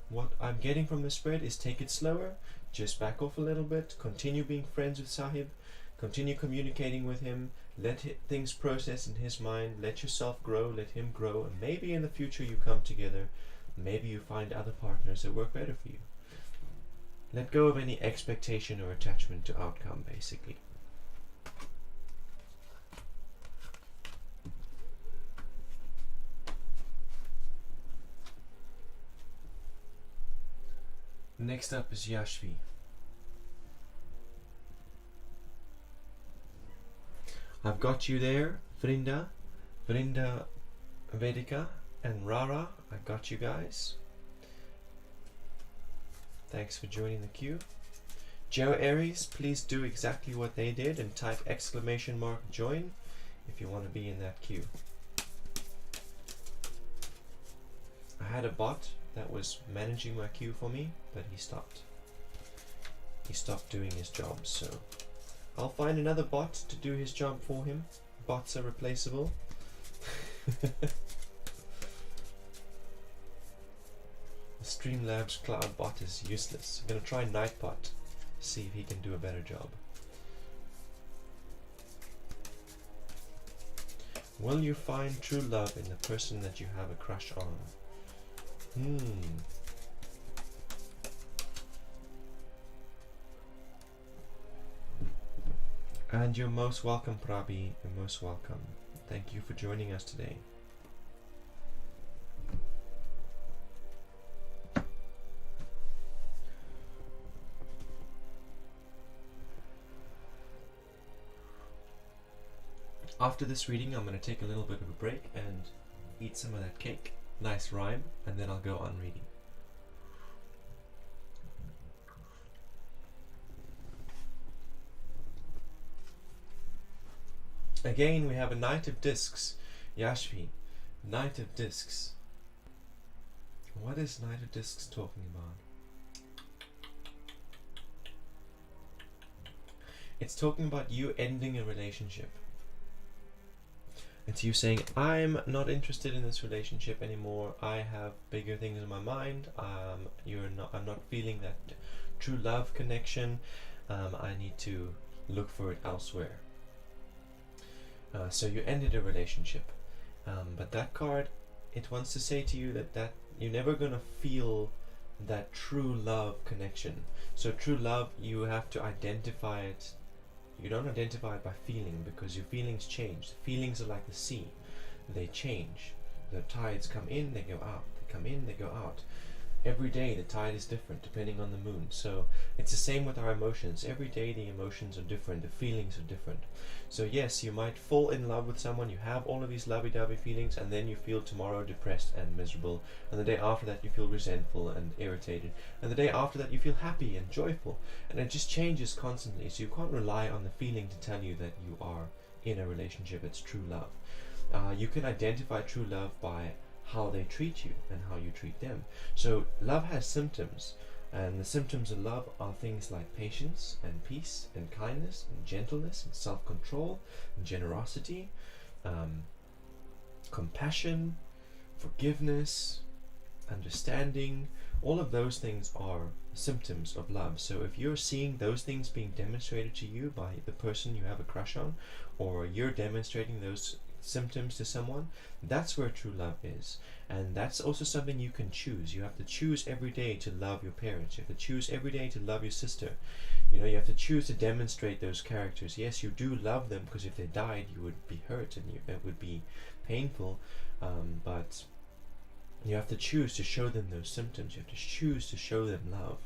S1: what I'm getting from the spread is take it slower, just back off a little bit, continue being friends with Sahib, continue communicating with him, let things process in his mind, let yourself grow, let him grow, and maybe in the future you come together, maybe you find other partners that work better for you. Let go of any expectation or attachment to outcome, basically. Next up is Yashvi. I've got you there, Vrinda, Vedika, and Rara. I got you guys. Thanks for joining the queue. Joe Aries, please do exactly what they did and type !join if you want to be in that queue. I had a bot that was managing my queue for me, but he stopped. He stopped doing his job, so I'll find another bot to do his job for him. Bots are replaceable. The Streamlabs Cloud bot is useless. I'm gonna try Nightbot, see if he can do a better job. Will you find true love in the person that you have a crush on? And you're most welcome, Prabi. You're most welcome. Thank you for joining us today. After this reading, I'm going to take a little bit of a break and eat some of that cake. Nice rhyme, and then I'll go on reading. Again, we have a Knight of Discs. Yashvi, Knight of Discs. What is Knight of Discs talking about? It's talking about you ending a relationship. It's you saying, I'm not interested in this relationship anymore. I have bigger things in my mind. I'm not feeling that true love connection. I need to look for it elsewhere. So you ended a relationship. But that card, it wants to say to you that you're never going to feel that true love connection. So true love, you have to identify it. You don't identify it by feeling, because your feelings change. Feelings are like the sea. They change. The tides come in, they go out. They come in, they go out. Every day the tide is different depending on the moon. So it's the same with our emotions. Every day the emotions are different, the feelings are different. So yes, you might fall in love with someone, you have all of these lovey-dovey feelings, and then you feel tomorrow depressed and miserable, and the day after that you feel resentful and irritated, and the day after that you feel happy and joyful, and it just changes constantly. So you can't rely on the feeling to tell you that you are in a relationship. It's true love. You can identify true love by how they treat you and how you treat them. So love has symptoms, and the symptoms of love are things like patience and peace and kindness and gentleness and self-control and generosity, compassion, forgiveness, understanding. All of those things are symptoms of love. So if you're seeing those things being demonstrated to you by the person you have a crush on, or you're demonstrating those symptoms to someone, that's where true love is. And that's also something you can choose. You have to choose every day to love your parents. You have to choose every day to love your sister. You know, you have to choose to demonstrate those characters. Yes, you do love them, because if they died you would be hurt and it would be painful, but you have to choose to show them those symptoms. You have to choose to show them love.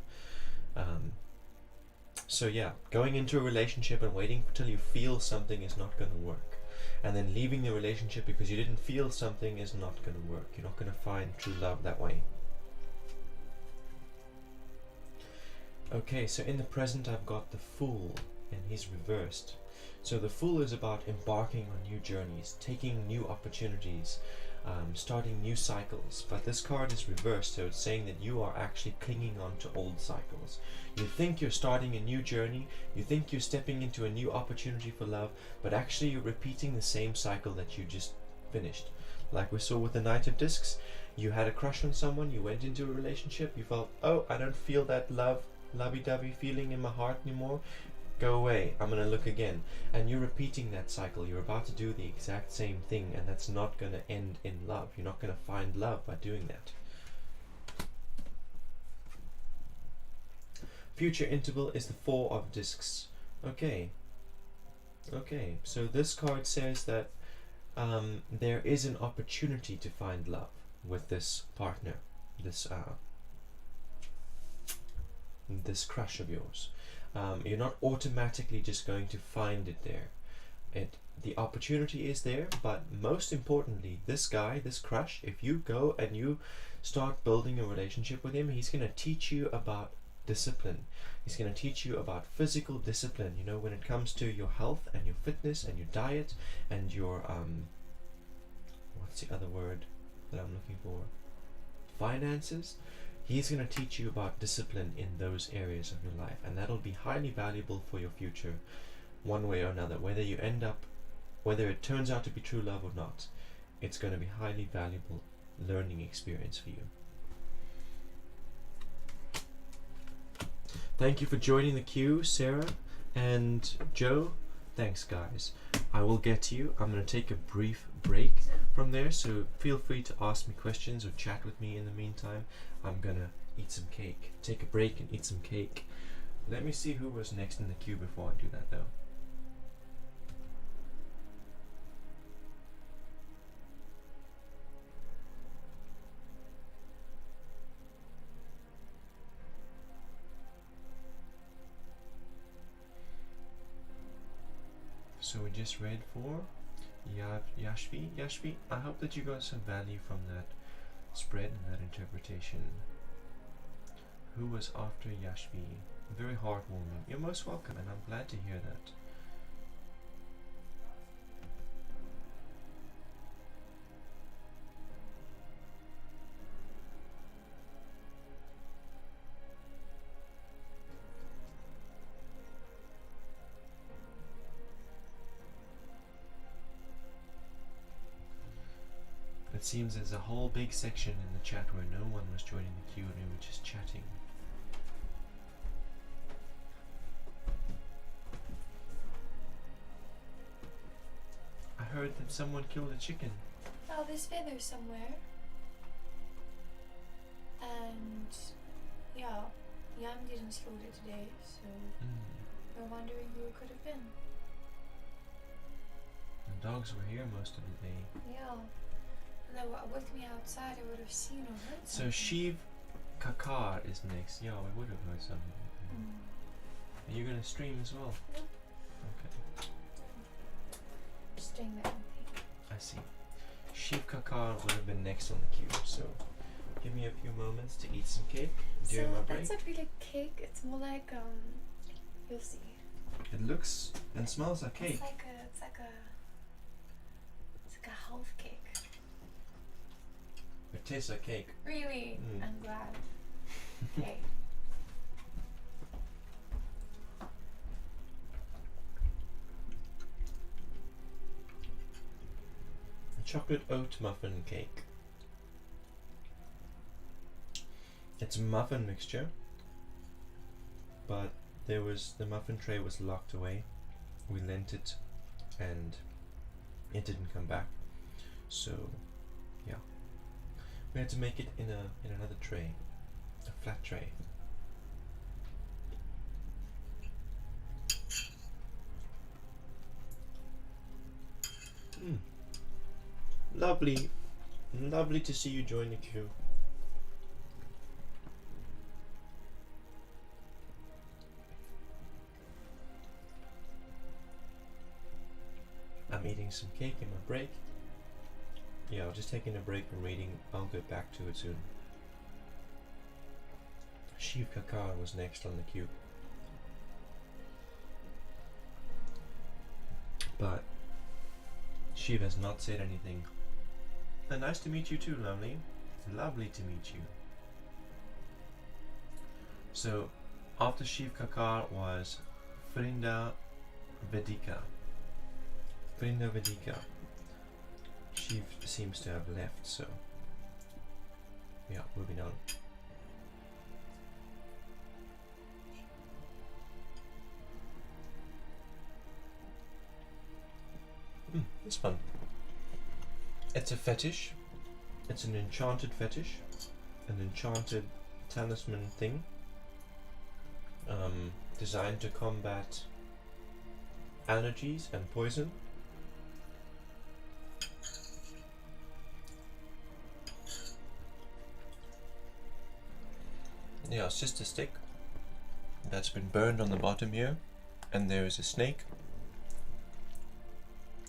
S1: So yeah, going into a relationship and waiting until you feel something is not going to work. And then leaving the relationship because you didn't feel something is not going to work. You're not going to find true love that way. Okay, so in the present I've got the Fool, and he's reversed. So the Fool is about embarking on new journeys, taking new opportunities, starting new cycles. But this card is reversed, so it's saying that you are actually clinging on to old cycles. You think you're starting a new journey, you think you're stepping into a new opportunity for love, but actually you're repeating the same cycle that you just finished. Like we saw with the Knight of Discs, you had a crush on someone, you went into a relationship, you felt, oh, I don't feel that lovey-dovey feeling in my heart anymore. Go away, I'm going to look again. And you're repeating that cycle. You're about to do the exact same thing, and that's not going to end in love. You're not going to find love by doing that. Future interval is the Four of Discs. Okay, so this card says that there is an opportunity to find love with this partner, this crush of yours. You're not automatically just going to find it there. The opportunity is there, but most importantly, this guy, this crush, if you go and you start building a relationship with him, he's going to teach you about discipline. He's going to teach you about physical discipline, you know, when it comes to your health and your fitness and your diet and your what's the other word that I'm looking for? Finances. He's going to teach you about discipline in those areas of your life, and that'll be highly valuable for your future, one way or another. Whether it turns out to be true love or not, it's going to be highly valuable learning experience for you. Thank you for joining the queue, Sarah and Joe. Thanks, guys. I will get to you. I'm going to take a brief break from there, so feel free to ask me questions or chat with me in the meantime. I'm going to eat some cake. Take a break and eat some cake. Let me see who was next in the queue before I do that, though. So we just read for Yashvi. I hope that you got some value from that spread and that interpretation. Who was after Yashvi? Very heartwarming. You're most welcome, and I'm glad to hear that. It seems there's a whole big section in the chat where no one was joining the queue and we were just chatting. I heard that someone killed a chicken.
S2: Oh, there's feathers somewhere. And yeah, Yam didn't slaughter today, so we're wondering who it could have been.
S1: The dogs were here most of the day.
S2: Yeah. And they were with me outside, I would have seen or heard
S1: So
S2: something.
S1: Shiv Kakar is next. Yeah, we would have heard something. Are you gonna stream as well?
S2: Nope.
S1: Okay,
S2: Just doing my own thing.
S1: I see. Shiv Kakar would have been next on the queue, so give me a few moments to eat some cake during my break.
S2: It's not really cake, it's more like you'll see.
S1: It looks and smells like cake.
S2: It's like a half cake.
S1: It tastes like cake.
S2: Really? I'm glad. Okay.
S1: A chocolate oat muffin cake. It's a muffin mixture, but the muffin tray was locked away. We lent it and it didn't come back. So yeah. We had to make it in another tray. A flat tray. Lovely. Lovely to see you join the queue. I'm eating some cake in my break. Yeah, I'm just taking a break from reading. I'll get back to it soon. Shiv Kakar was next on the queue. But Shiv has not said anything. And nice to meet you too, lovely. Lovely to meet you. So, after Shiv Kakar was Frinda Vedika. Frinda Vedika. Shiv seems to have left, so yeah, moving on. It's fun. It's a fetish. It's an enchanted fetish. An enchanted talisman thing. Designed to combat allergies and poison. Yeah, it's just a stick that's been burned on the bottom here, and there is a snake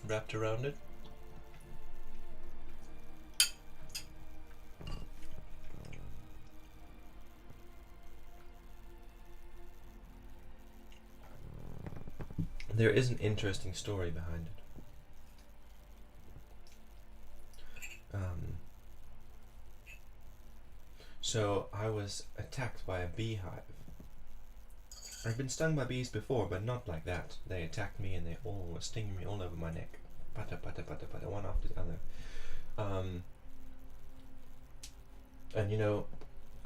S1: wrapped around it. There is an interesting story behind it. So I was attacked by a beehive. I've been stung by bees before, but not like that. They attacked me and they all were stinging me all over my neck. Pata pata pata pata, one after the other. And you know,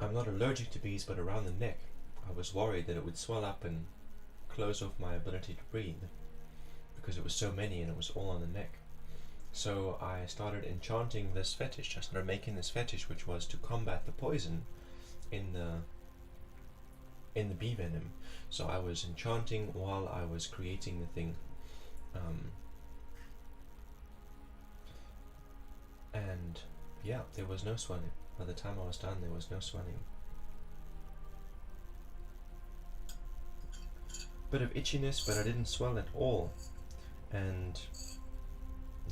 S1: I'm not allergic to bees, but around the neck, I was worried that it would swell up and close off my ability to breathe, because it was so many and it was all on the neck. So I started enchanting this fetish. I started making this fetish, which was to combat the poison in the bee venom. So I was enchanting while I was creating the thing. And yeah, there was no swelling. By the time I was done, there was no swelling. Bit of itchiness, but I didn't swell at all. And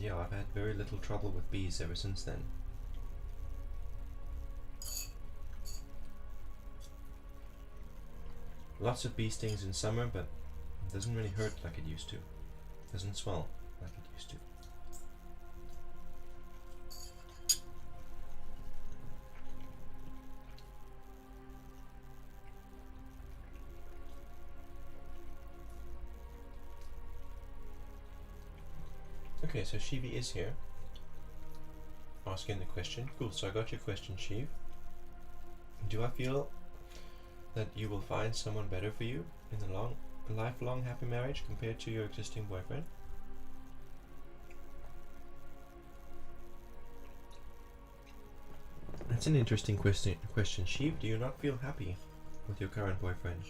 S1: yeah, I've had very little trouble with bees ever since then. Lots of bee stings in summer, but it doesn't really hurt like it used to. It doesn't swell like it used to. Okay, so Shivi is here. asking the question. Cool, so I got your question, Shiv. Do I feel that you will find someone better for you in a lifelong happy marriage compared to your existing boyfriend? That's an interesting question, Shiv. Do you not feel happy with your current boyfriend?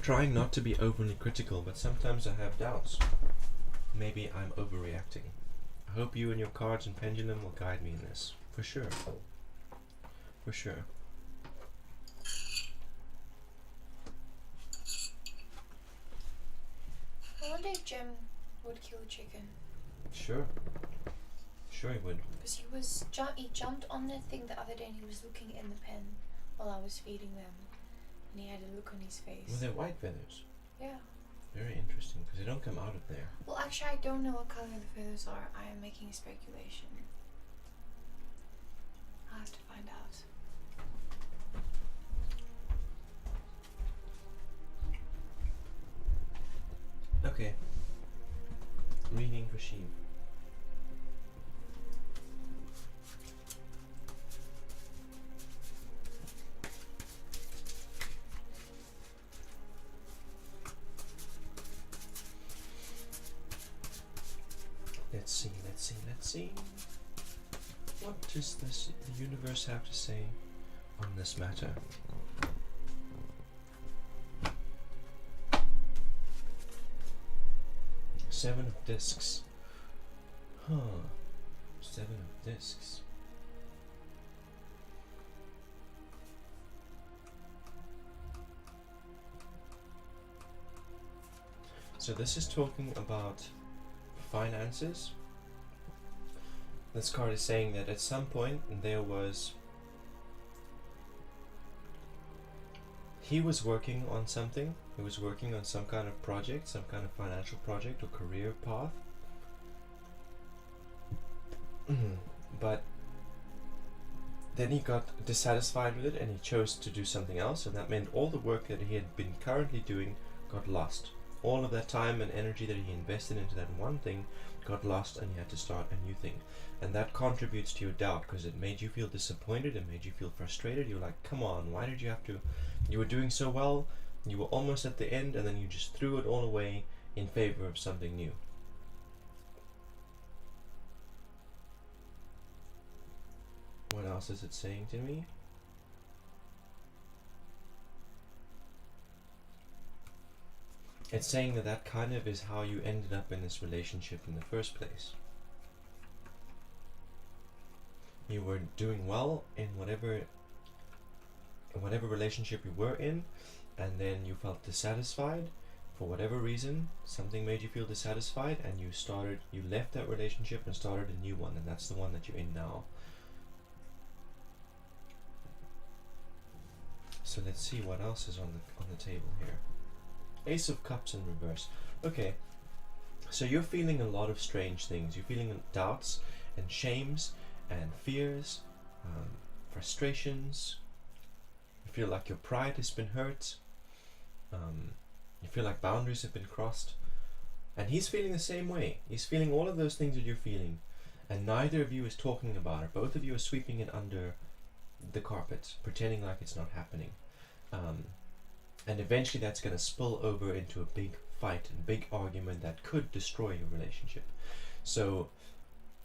S1: Trying not to be overly critical, but sometimes I have doubts. Maybe I'm overreacting. I hope you and your cards and pendulum will guide me in this. For sure. For sure.
S2: I wonder if Jim would kill a chicken.
S1: Sure. Sure he would.
S2: Because he jumped on that thing the other day and he was looking in the pen while I was feeding them. And he had a look on his face.
S1: Were they white feathers?
S2: Yeah.
S1: Very interesting, because they don't come out of there.
S2: Well, actually, I don't know what color the feathers are. I am making a speculation. I'll have to find out.
S1: Okay. Reading for Shiv. Let's see. What does the universe have to say on this matter? Seven of discs. Huh. Seven of discs. So this is talking about finances. This card is saying that at some point he was working on something. He was working on some kind of project, some kind of financial project or career path. But then he got dissatisfied with it and he chose to do something else, and that meant all the work that he had been currently doing got lost. All of that time and energy that he invested into that one thing got lost, and you had to start a new thing. And that contributes to your doubt, because it made you feel disappointed, it made you feel frustrated. You're like, come on, why did you have to? You were doing so well, you were almost at the end, and then you just threw it all away in favor of something new. What else is it saying to me? It's saying that that kind of is how you ended up in this relationship in the first place. You were doing well in whatever relationship you were in, and then you felt dissatisfied for whatever reason. Something made you feel dissatisfied, and you left that relationship and started a new one, and that's the one that you're in now. So let's see what else is on the table here. Ace of Cups in reverse. Okay, so you're feeling a lot of strange things. You're feeling doubts and shames and fears, frustrations. You feel like your pride has been hurt. You feel like boundaries have been crossed. And he's feeling the same way. He's feeling all of those things that you're feeling. And neither of you is talking about it. Both of you are sweeping it under the carpet, pretending like it's not happening. And eventually that's going to spill over into a big fight and big argument that could destroy your relationship. So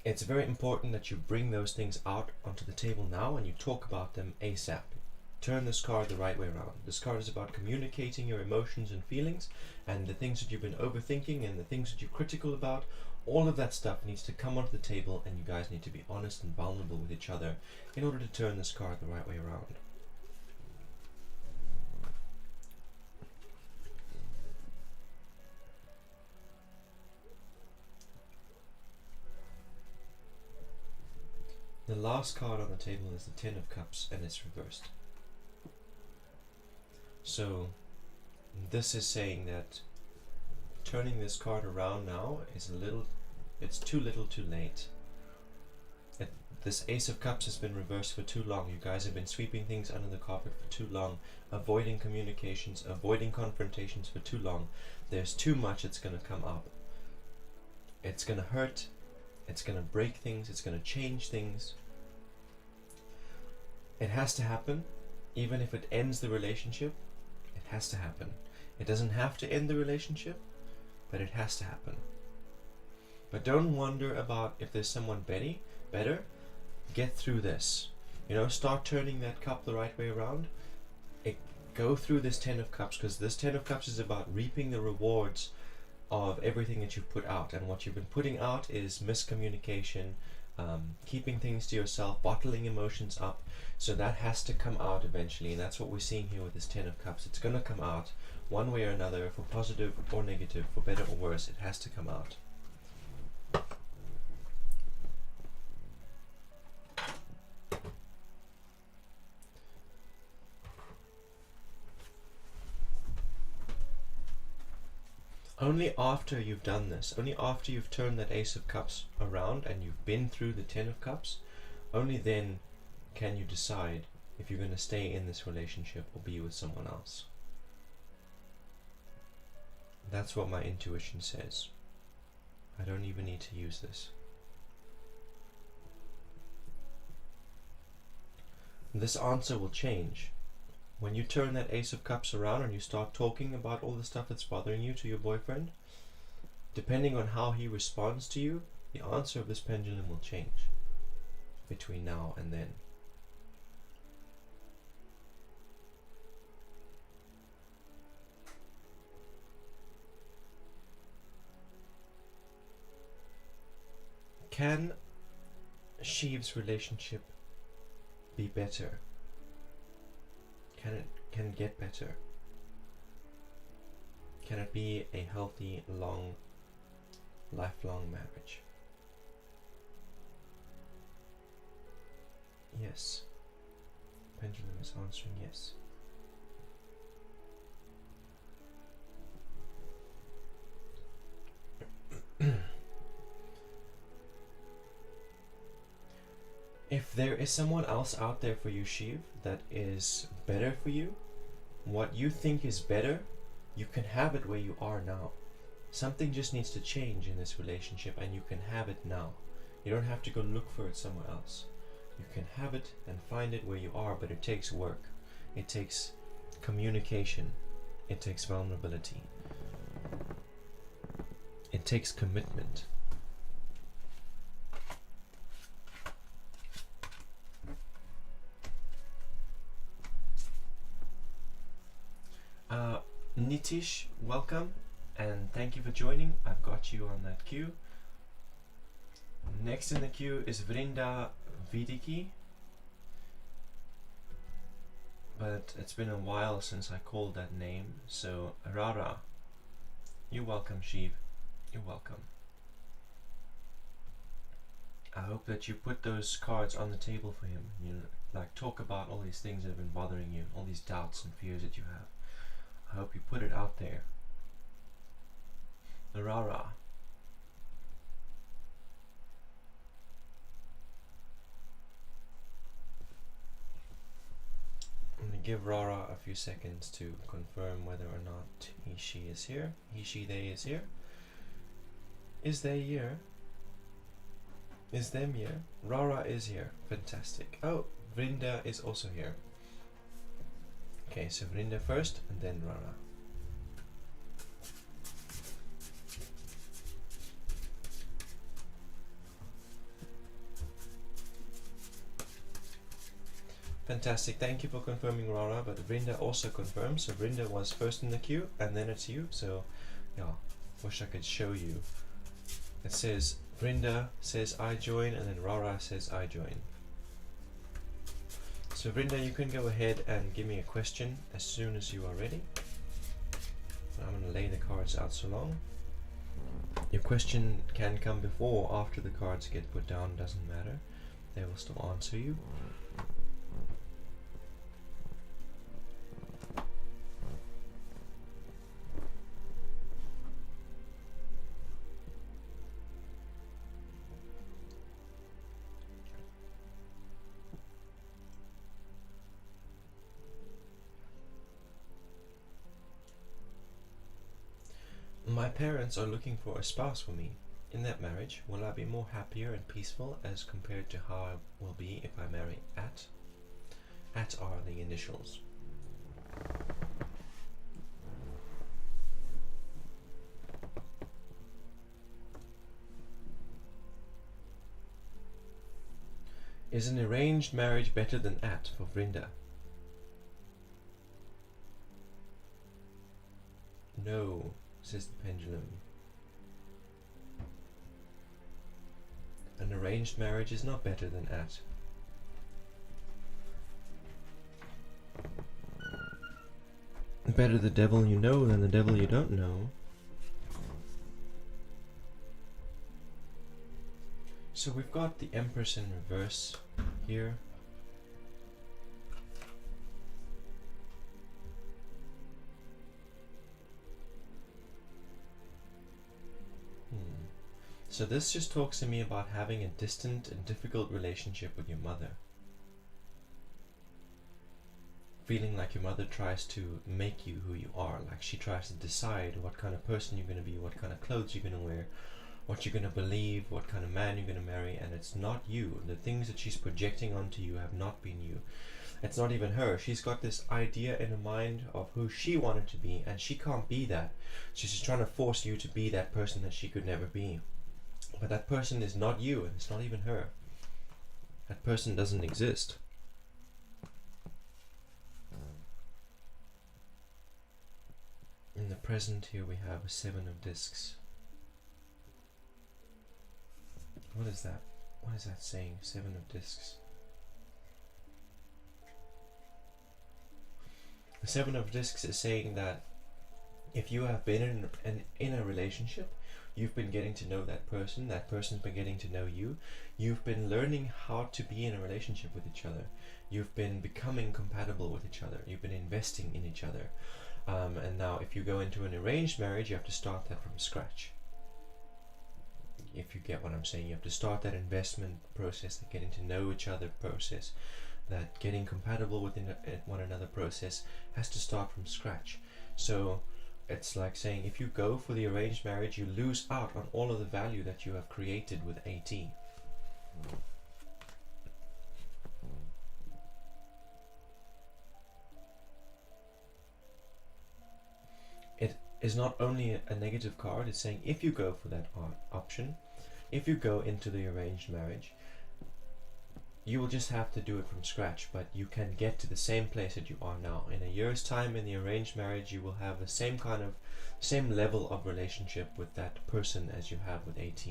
S1: it's very important that you bring those things out onto the table now and you talk about them ASAP. Turn this card the right way around. This card is about communicating your emotions and feelings, and the things that you've been overthinking and the things that you're critical about. All of that stuff needs to come onto the table, and you guys need to be honest and vulnerable with each other in order to turn this card the right way around. The last card on the table is the Ten of Cups, and it's reversed. So this is saying that turning this card around now is it's too little too late. This Ace of Cups has been reversed for too long. You guys have been sweeping things under the carpet for too long, avoiding communications, avoiding confrontations for too long. There's too much that's going to come up. It's going to hurt, it's going to break things, it's going to change things. It has to happen. Even if it ends the relationship, it has to happen. It doesn't have to end the relationship, but it has to happen. But don't wonder about if there's someone better. Get through this. Start turning that cup the right way around. Go through this Ten of Cups, because this Ten of Cups is about reaping the rewards of everything that you've put out. And what you've been putting out is miscommunication, keeping things to yourself, bottling emotions up. So that has to come out eventually, and that's what we're seeing here with this Ten of Cups. It's going to come out one way or another, for positive or negative, for better or worse. It has to come out. Only after you've done this, only after you've turned that Ace of Cups around and you've been through the Ten of Cups, only then can you decide if you're going to stay in this relationship or be with someone else. That's what my intuition says. I don't even need to use this. This answer will change. When you turn that Ace of Cups around and you start talking about all the stuff that's bothering you to your boyfriend, depending on how he responds to you, the answer of this pendulum will change between now and then. Can Sheev's relationship be better? Can it get better? Can it be a healthy, long, lifelong marriage? Yes. Pendulum is answering yes. If there is someone else out there for you, Sheev, that is better for you, what you think is better, you can have it where you are now. Something just needs to change in this relationship, and you can have it now. You don't have to go look for it somewhere else. You can have it and find it where you are, but it takes work. It takes communication. It takes vulnerability. It takes commitment. Nitish, welcome, and thank you for joining. I've got you on that queue. Next in the queue is Vrinda Vidiki, but it's been a while since I called that name, so Rara, you're welcome. Sheev, you're welcome. I hope that you put those cards on the table for him. Talk about all these things that have been bothering you, all these doubts and fears that you have. I hope you put it out there. Rara. I'm going to give Rara a few seconds to confirm whether or not he, she is here. He, she, they is here. Is they here? Is them here? Rara is here. Fantastic. Oh, Vrinda is also here. Okay, so Vrinda first and then Rara. Fantastic, thank you for confirming, Rara, but Vrinda also confirmed, so Vrinda was first in the queue and then it's you, so yeah, wish I could show you. It says Vrinda says I join and then Rara says I join. So Vrinda, you can go ahead and give me a question as soon as you are ready. I'm going to lay the cards out so long. Your question can come before or after the cards get put down, doesn't matter. they will still answer you. My parents are looking for a spouse for me. In that marriage, will I be more happier and peaceful as compared to how I will be if I marry at? At are the initials. Is an arranged marriage better than at for Vrinda? No, says the pendulum. An arranged marriage is not better than at. Better the devil you know than the devil you don't know. So we've got the Empress in reverse here. So this just talks to me about having a distant and difficult relationship with your mother. Feeling like your mother tries to make you who you are, like she tries to decide what kind of person you're going to be, what kind of clothes you're going to wear, what you're going to believe, what kind of man you're going to marry, and it's not you. The things that she's projecting onto you have not been you. It's not even her. She's got this idea in her mind of who she wanted to be, and she can't be that. She's just trying to force you to be that person that she could never be. But that person is not you, and it's not even her. That person doesn't exist. In the present here we have a 7 of discs. What is that? What is that saying? 7 of discs. The 7 of discs is saying that if you have been in a relationship, you've been getting to know that person's been getting to know you, you've been learning how to be in a relationship with each other, you've been becoming compatible with each other, you've been investing in each other. And now if you go into an arranged marriage, you have to start that from scratch. If you get what I'm saying, you have to start that investment process, that getting to know each other process, that getting compatible with one another process has to start from scratch. So it's like saying if you go for the arranged marriage, you lose out on all of the value that you have created with AT. It is not only a negative card, it's saying if you go for that option, if you go into the arranged marriage, you will just have to do it from scratch, but you can get to the same place that you are now. In a year's time, in the arranged marriage, you will have the same level of relationship with that person as you have with AT.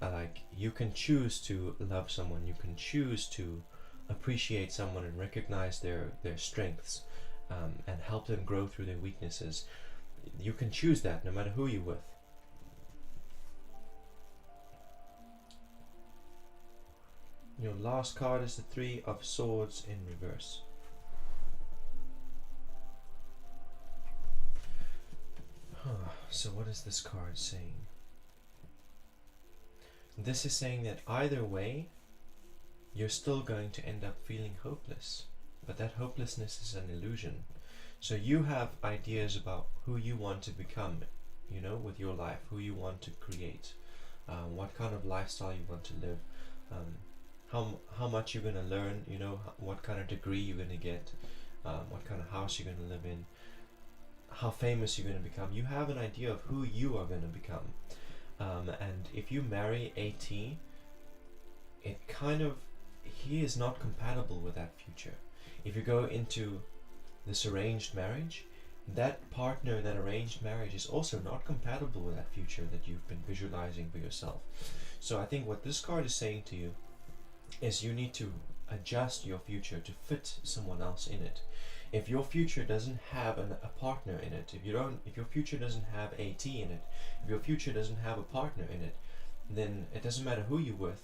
S1: Like, you can choose to love someone, you can choose to appreciate someone and recognize their strengths, and help them grow through their weaknesses. You can choose that no matter who you're with. Your last card is the 3 of Swords in reverse. So what is this card saying? This is saying that either way, you're still going to end up feeling hopeless. But that hopelessness is an illusion. So you have ideas about who you want to become, you know, with your life, who you want to create, what kind of lifestyle you want to live, how much you're going to learn, you know, what kind of degree you're going to get, what kind of house you're going to live in, how famous you're going to become. You have an idea of who you are going to become. And if you marry AT, he is not compatible with that future. If you go into this arranged marriage, that partner, that arranged marriage is also not compatible with that future that you've been visualizing for yourself. So I think what this card is saying to you is you need to adjust your future to fit someone else in it. If your future doesn't have a partner in it, if your future doesn't have AT in it, if your future doesn't have a partner in it, then it doesn't matter who you're with,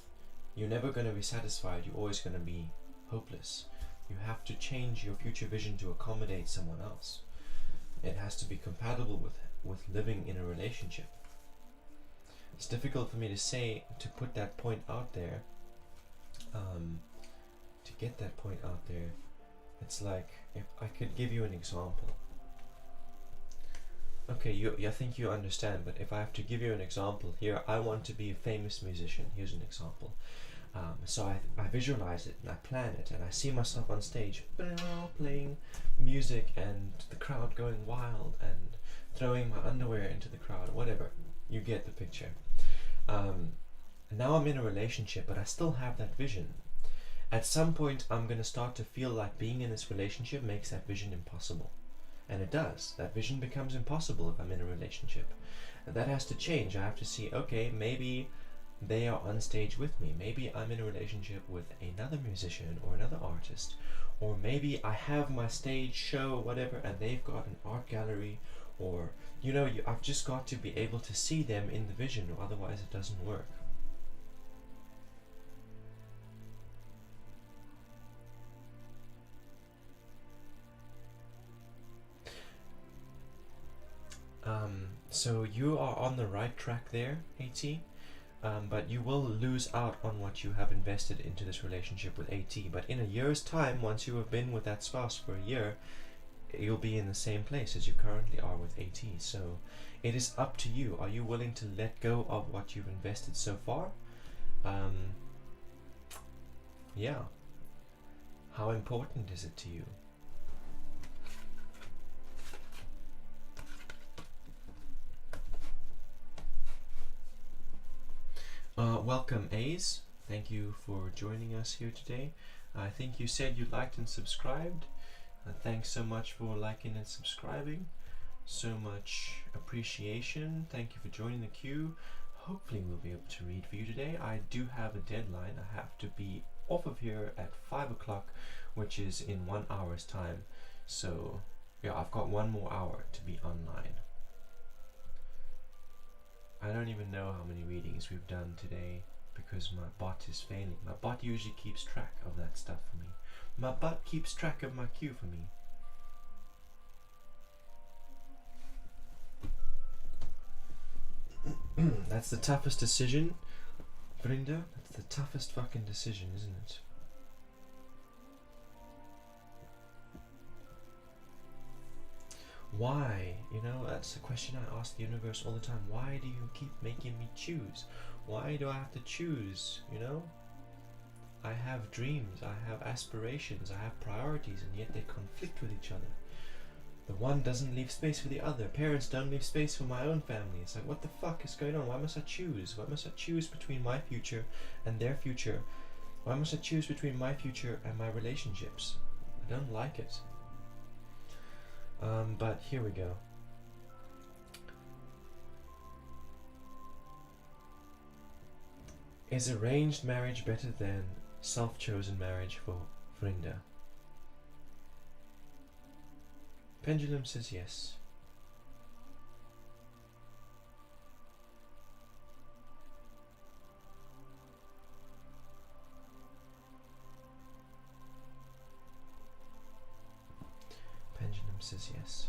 S1: you're never going to be satisfied. You're always going to be hopeless. You have to change your future vision to accommodate someone else. It has to be compatible with living in a relationship. It's difficult for me to say, to put that point out there, to get that point out there. It's like, if I could give you an example. Okay, I think you understand, but if I have to give you an example here, I want to be a famous musician. Here's an example. So I visualize it and I plan it and I see myself on stage playing music and the crowd going wild and throwing my underwear into the crowd, whatever. You get the picture. Now I'm in a relationship, but I still have that vision. At some point, I'm going to start to feel like being in this relationship makes that vision impossible. And it does. That vision becomes impossible if I'm in a relationship. And that has to change. I have to see, okay, maybe they are on stage with me. Maybe I'm in a relationship with another musician or another artist. Or maybe I have my stage show, whatever, and they've got an art gallery. Or, I've just got to be able to see them in the vision, or otherwise it doesn't work. So you are on the right track there, AT, but you will lose out on what you have invested into this relationship with AT. But in a year's time, once you have been with that spouse for a year, you'll be in the same place as you currently are with AT. So it is up to you. Are you willing to let go of what you've invested so far? Yeah. How important is it to you? Welcome, Ace. Thank you for joining us here today. I think you said you liked and subscribed. Thanks so much for liking and subscribing. So much appreciation. Thank you for joining the queue. Hopefully we'll be able to read for you today. I do have a deadline. I have to be off of here at 5 o'clock, which is in 1 hour's time. So yeah, I've got 1 more hour to be online. I don't even know how many readings we've done today because my bot is failing. My bot usually keeps track of that stuff for me. My bot keeps track of my queue for me. That's the toughest decision, Vrinda. That's the toughest fucking decision, isn't it? Why? That's the question I ask the universe all the time. Why do you keep making me choose? Why do I have to choose? I have dreams, I have aspirations, I have priorities, and yet they conflict with each other. The one doesn't leave space for the other. Parents don't leave space for my own family. It's like, what the fuck is going on? Why must I choose? Why must I choose between my future and their future? Why must I choose between my future and my relationships? I don't like it. But here we go. Is arranged marriage better than self-chosen marriage for Vrinda? Pendulum says yes. Pendulum says yes.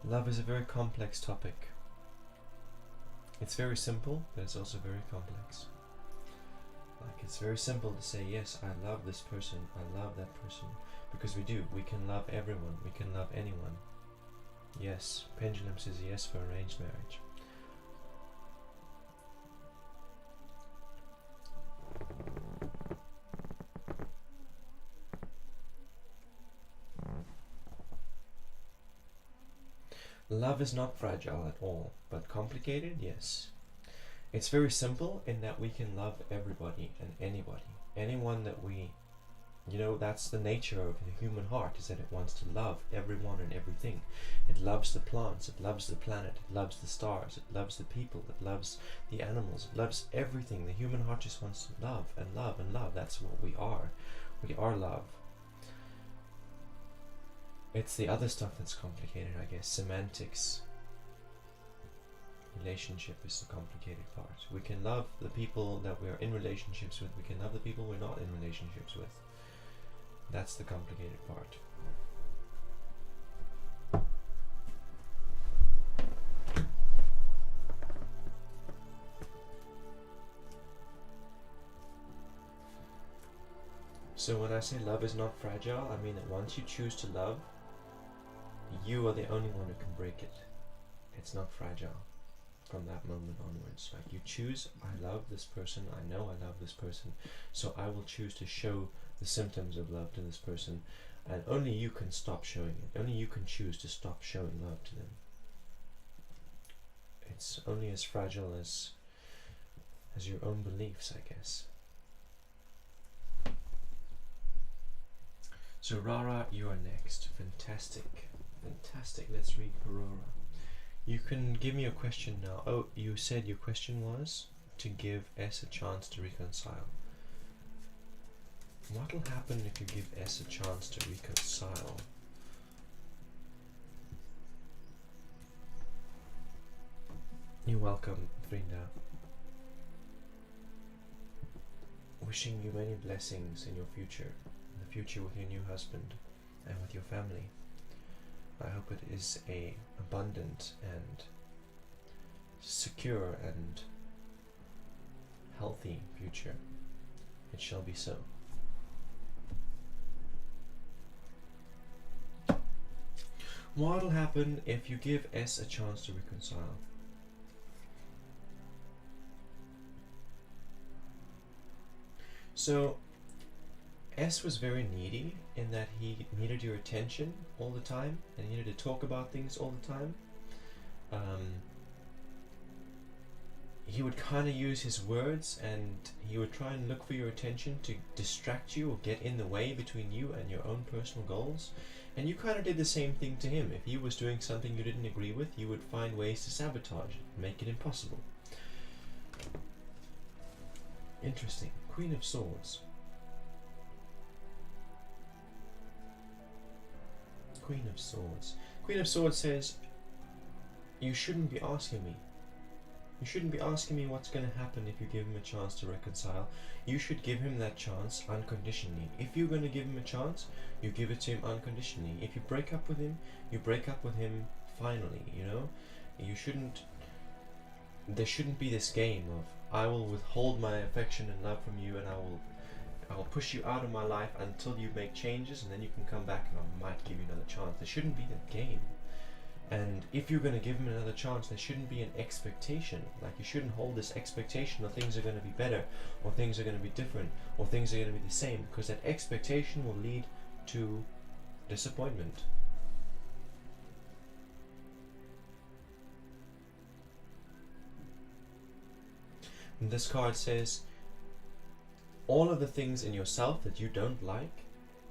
S1: Love is a very complex topic. It's very simple, but it's also very complex. Like, it's very simple to say, yes, I love this person, I love that person, because we do. We can love everyone, we can love anyone. Yes, Pendulum says yes for arranged marriage. Love is not fragile at all, but complicated, yes. It's very simple in that we can love everybody and anybody. Anyone that we, that's the nature of the human heart, is that it wants to love everyone and everything. It loves the plants, it loves the planet, it loves the stars, it loves the people, it loves the animals, it loves everything. The human heart just wants to love and love and love. That's what we are. We are love. It's the other stuff that's complicated, I guess. Semantics. Relationship is the complicated part. We can love the people that we are in relationships with. We can love the people we're not in relationships with. That's the complicated part. So when I say love is not fragile, I mean that once you choose to love, you are the only one who can break it. It's not fragile from that moment onwards. Like, you choose, I love this person, I know I love this person, so I will choose to show the symptoms of love to this person, and only you can stop showing it. Only you can choose to stop showing love to them. It's only as fragile as your own beliefs, I guess. So Rara, you are next. Fantastic. Fantastic. Let's read Aurora. You can give me your question now. Oh, you said your question was to give S a chance to reconcile. What will happen if you give S a chance to reconcile? You're welcome, Frinda. Wishing you many blessings in your future. The future with your new husband and with your family. I hope it is a abundant and secure and healthy future. It shall be so. What will happen if you give S a chance to reconcile? So S was very needy in that he needed your attention all the time, and he needed to talk about things all the time. He would kind of use his words, and he would try and look for your attention to distract you or get in the way between you and your own personal goals. And you kind of did the same thing to him. If he was doing something you didn't agree with, you would find ways to sabotage it, make it impossible. Interesting. Queen of Swords. Queen of Swords. Queen of Swords says, you shouldn't be asking me. You shouldn't be asking me what's going to happen if you give him a chance to reconcile. You should give him that chance unconditionally. If you're going to give him a chance, you give it to him unconditionally. If you break up with him, you break up with him finally, you know? You shouldn't... There shouldn't be this game of, I will withhold my affection and love from you, and I will push you out of my life until you make changes, and then you can come back and I might give you another chance. There shouldn't be that game. And if you're going to give him another chance, there shouldn't be an expectation. Like, you shouldn't hold this expectation that things are going to be better, or things are going to be different, or things are going to be the same, because that expectation will lead to disappointment. And this card says, all of the things in yourself that you don't like,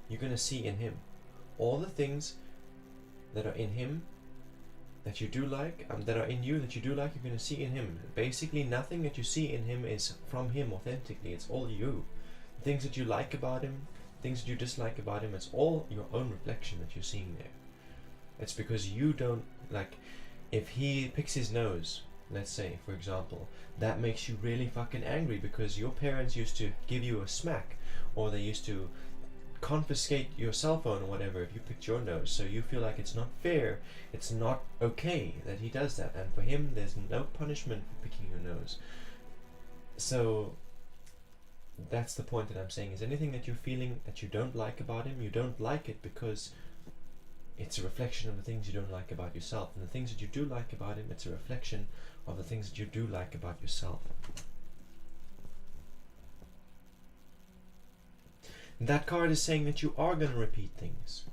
S1: you're going to see in him. All the things that are in him that you do like, that are in you that you do like, you're going to see in him. Basically, nothing that you see in him is from him authentically. It's all you. The things that you like about him, things that you dislike about him, it's all your own reflection that you're seeing there. It's because you don't, like, if he picks his nose, let's say, for example, that makes you really fucking angry because your parents used to give you a smack, or they used to confiscate your cell phone or whatever if you picked your nose. So you feel like it's not fair, it's not okay that he does that, and for him there's no punishment for picking your nose. So that's the point that I'm saying, is anything that you're feeling that you don't like about him, you don't like it because it's a reflection of the things you don't like about yourself, and the things that you do like about him, it's a reflection of the things that you do like about yourself. That card is saying that you are going to repeat things.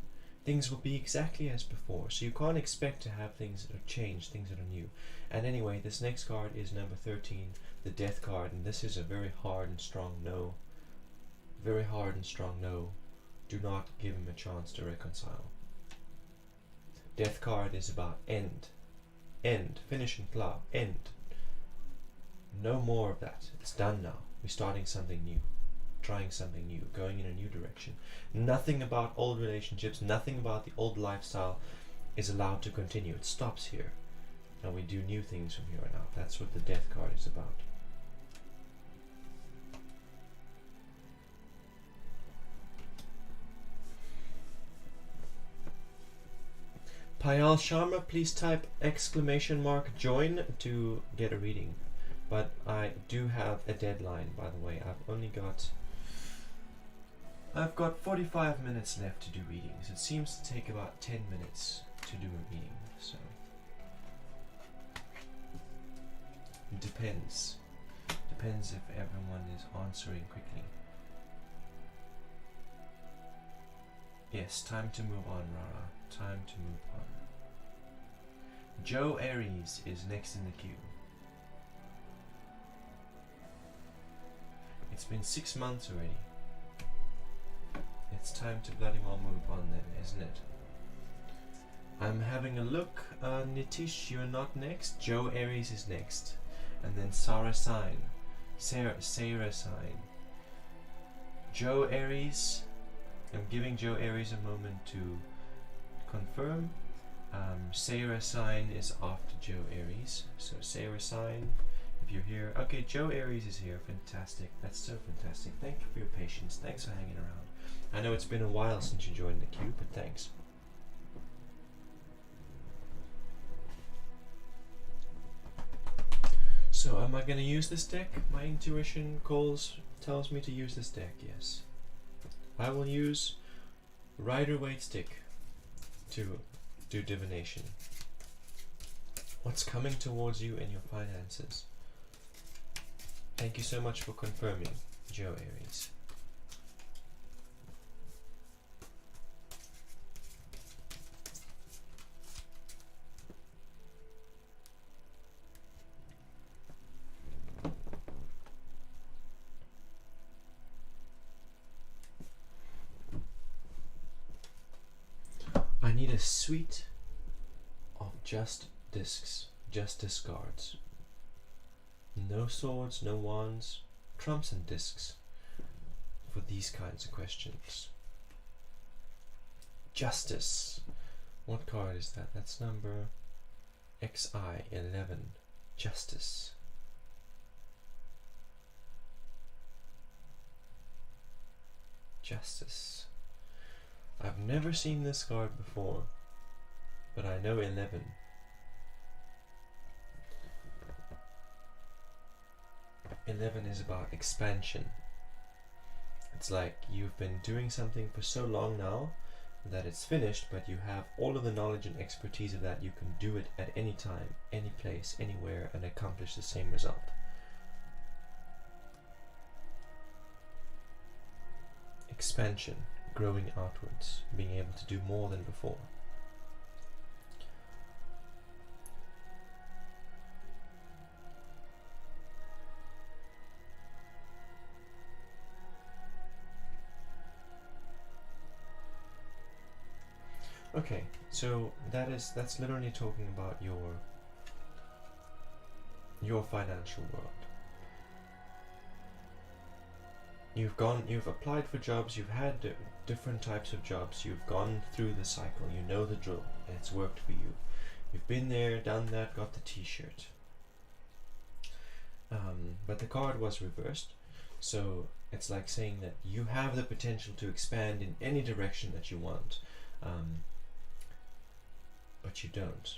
S1: Things will be exactly as before, so you can't expect to have things that are changed, things that are new. And anyway, this next card is number 13, the Death card, and this is a very hard and strong no. Very hard and strong no. Do not give him a chance to reconcile. Death card is about end. End. Finish and klaar. End. No more of that. It's done now. We're starting something new. Trying something new. Going in a new direction. Nothing about old relationships, nothing about the old lifestyle is allowed to continue. It stops here. and we do new things from here on out. That's what the death card is about. Payal Sharma, please type !join to get a reading. But I do have a deadline, by the way. I've got 45 minutes left to do readings. It seems to take about 10 minutes to do a reading, so it depends. Depends if everyone is answering quickly. Yes, time to move on, Rara. Time to move on. Joe Aries is next in the queue. It's been 6 months already. It's time to bloody well move on then, isn't it? I'm having a look. Nitish, you're not next. Joe Aries is next. And then Sarah Sign. Sarah Sign. Joe Aries. I'm giving Joe Aries a moment to confirm. Sarah Sign is after Joe Aries. So Sarah Sign, if you're here. Okay, Joe Aries is here. Fantastic. That's so fantastic. Thank you for your patience. Thanks for hanging around. I know it's been a while since you joined the queue, but thanks. So, am I going to use this deck? My intuition tells me to use this deck, yes. I will use Rider-Waite Stick to do divination. What's coming towards you in your finances? Thank you so much for confirming, Joe Aries. I need a suite of just discs, just discards. No swords, no wands, trumps and discs for these kinds of questions. Justice. What card is that? That's number XI11. Justice. Justice. I've never seen this card before, but I know 11. Eleven is about expansion. It's like you've been doing something for so long now that it's finished, but you have all of the knowledge and expertise of that. You can do it at any time, any place, anywhere, and accomplish the same result. Expansion, growing outwards, being able to do more than before. Okay, so that's literally talking about your financial world. You've applied for jobs, you've had different types of jobs, you've gone through the cycle, you know the drill, and it's worked for you. You've been there, done that, got the t-shirt. But the card was reversed, so it's like saying that you have the potential to expand in any direction that you want. But you don't.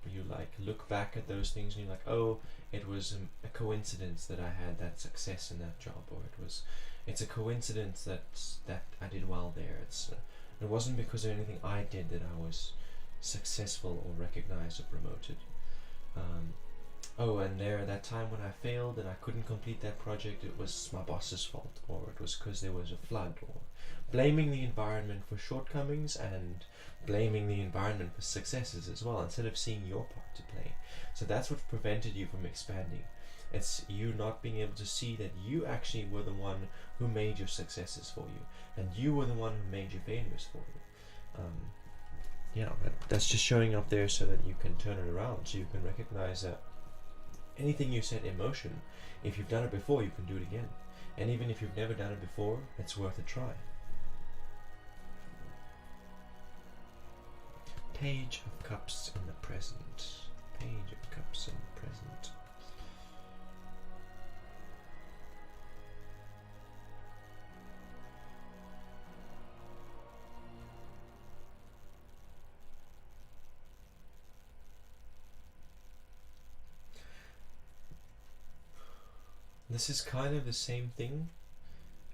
S1: You like look back at those things and you're like, oh, it was a coincidence that I had that success in that job, or it's a coincidence that I did well there. It wasn't because of anything I did that I was successful or recognized or promoted. Oh, and that time when I failed and I couldn't complete that project, it was my boss's fault, or it was because there was a flood, or blaming the environment for shortcomings and blaming the environment for successes as well, instead of seeing your part to play. So that's what prevented you from expanding. It's you not being able to see that you actually were the one who made your successes for you, and you were the one who made your failures for you. That's just showing up there so that you can turn it around, so you can recognize that anything you set in motion, if you've done it before, you can do it again. And even if you've never done it before, it's worth a try. Page of Cups in the present. Page of Cups in the present. This is kind of the same thing.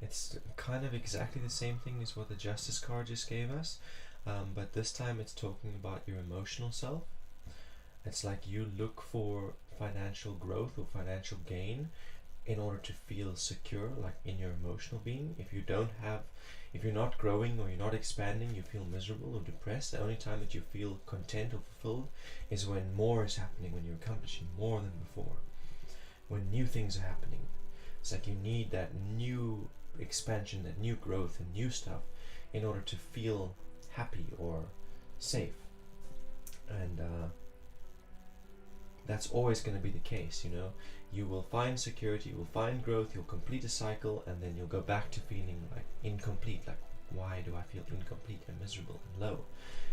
S1: It's kind of exactly the same thing as what the Justice card just gave us, but this time it's talking about your emotional self. It's like you look for financial growth or financial gain in order to feel secure, like in your emotional being. If you're not growing or you're not expanding, you feel miserable or depressed. The only time that you feel content or fulfilled is when more is happening, when you're accomplishing more than before, when new things are happening. It's like you need that new expansion, that new growth and new stuff in order to feel happy or safe. And that's always going to be the case, you know. You will find security, you will find growth, you'll complete a cycle, and then you'll go back to feeling like incomplete, like why do I feel incomplete and miserable and low?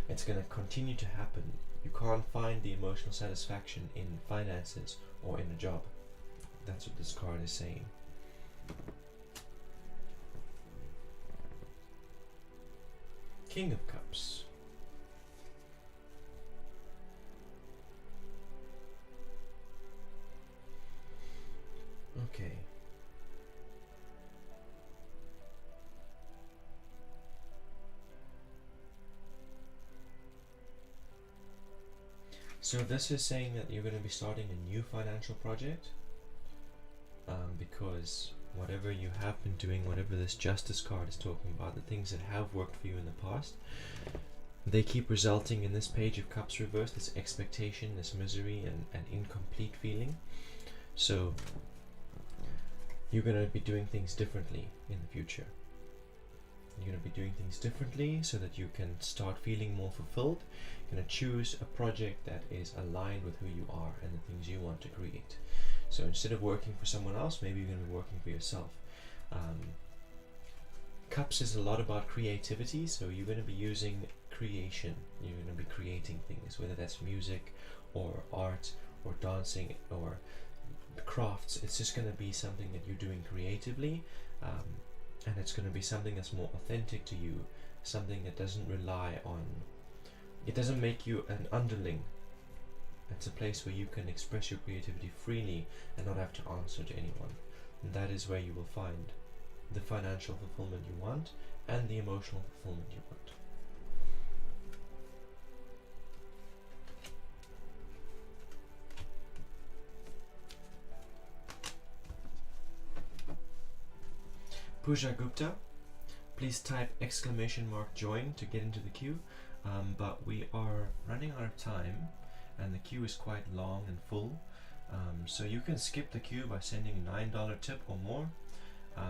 S1: It's going to continue to happen. You can't find the emotional satisfaction in finances or in a job. That's what this card is saying. King of Cups. Okay. So this is saying that you're going to be starting a new financial project, because whatever you have been doing, whatever this Justice card is talking about, the things that have worked for you in the past, they keep resulting in this Page of Cups reversed, this expectation, this misery and incomplete feeling. So you're going to be doing things differently in the future. You're going to be doing things differently so that you can start feeling more fulfilled. You're going to choose a project that is aligned with who you are and the things you want to create. So instead of working for someone else, maybe you're going to be working for yourself. Cups is a lot about creativity, so you're going to be using creation. You're going to be creating things, whether that's music or art or dancing or crafts. It's just going to be something that you're doing creatively, and it's going to be something that's more authentic to you, something that doesn't rely on, it doesn't make you an underling. It's a place where you can express your creativity freely and not have to answer to anyone. And that is where you will find the financial fulfillment you want and the emotional fulfillment you want. Pooja Gupta, please type !join to get into the queue, but we are running out of time and the queue is quite long and full, so you can skip the queue by sending a $9 tip or more.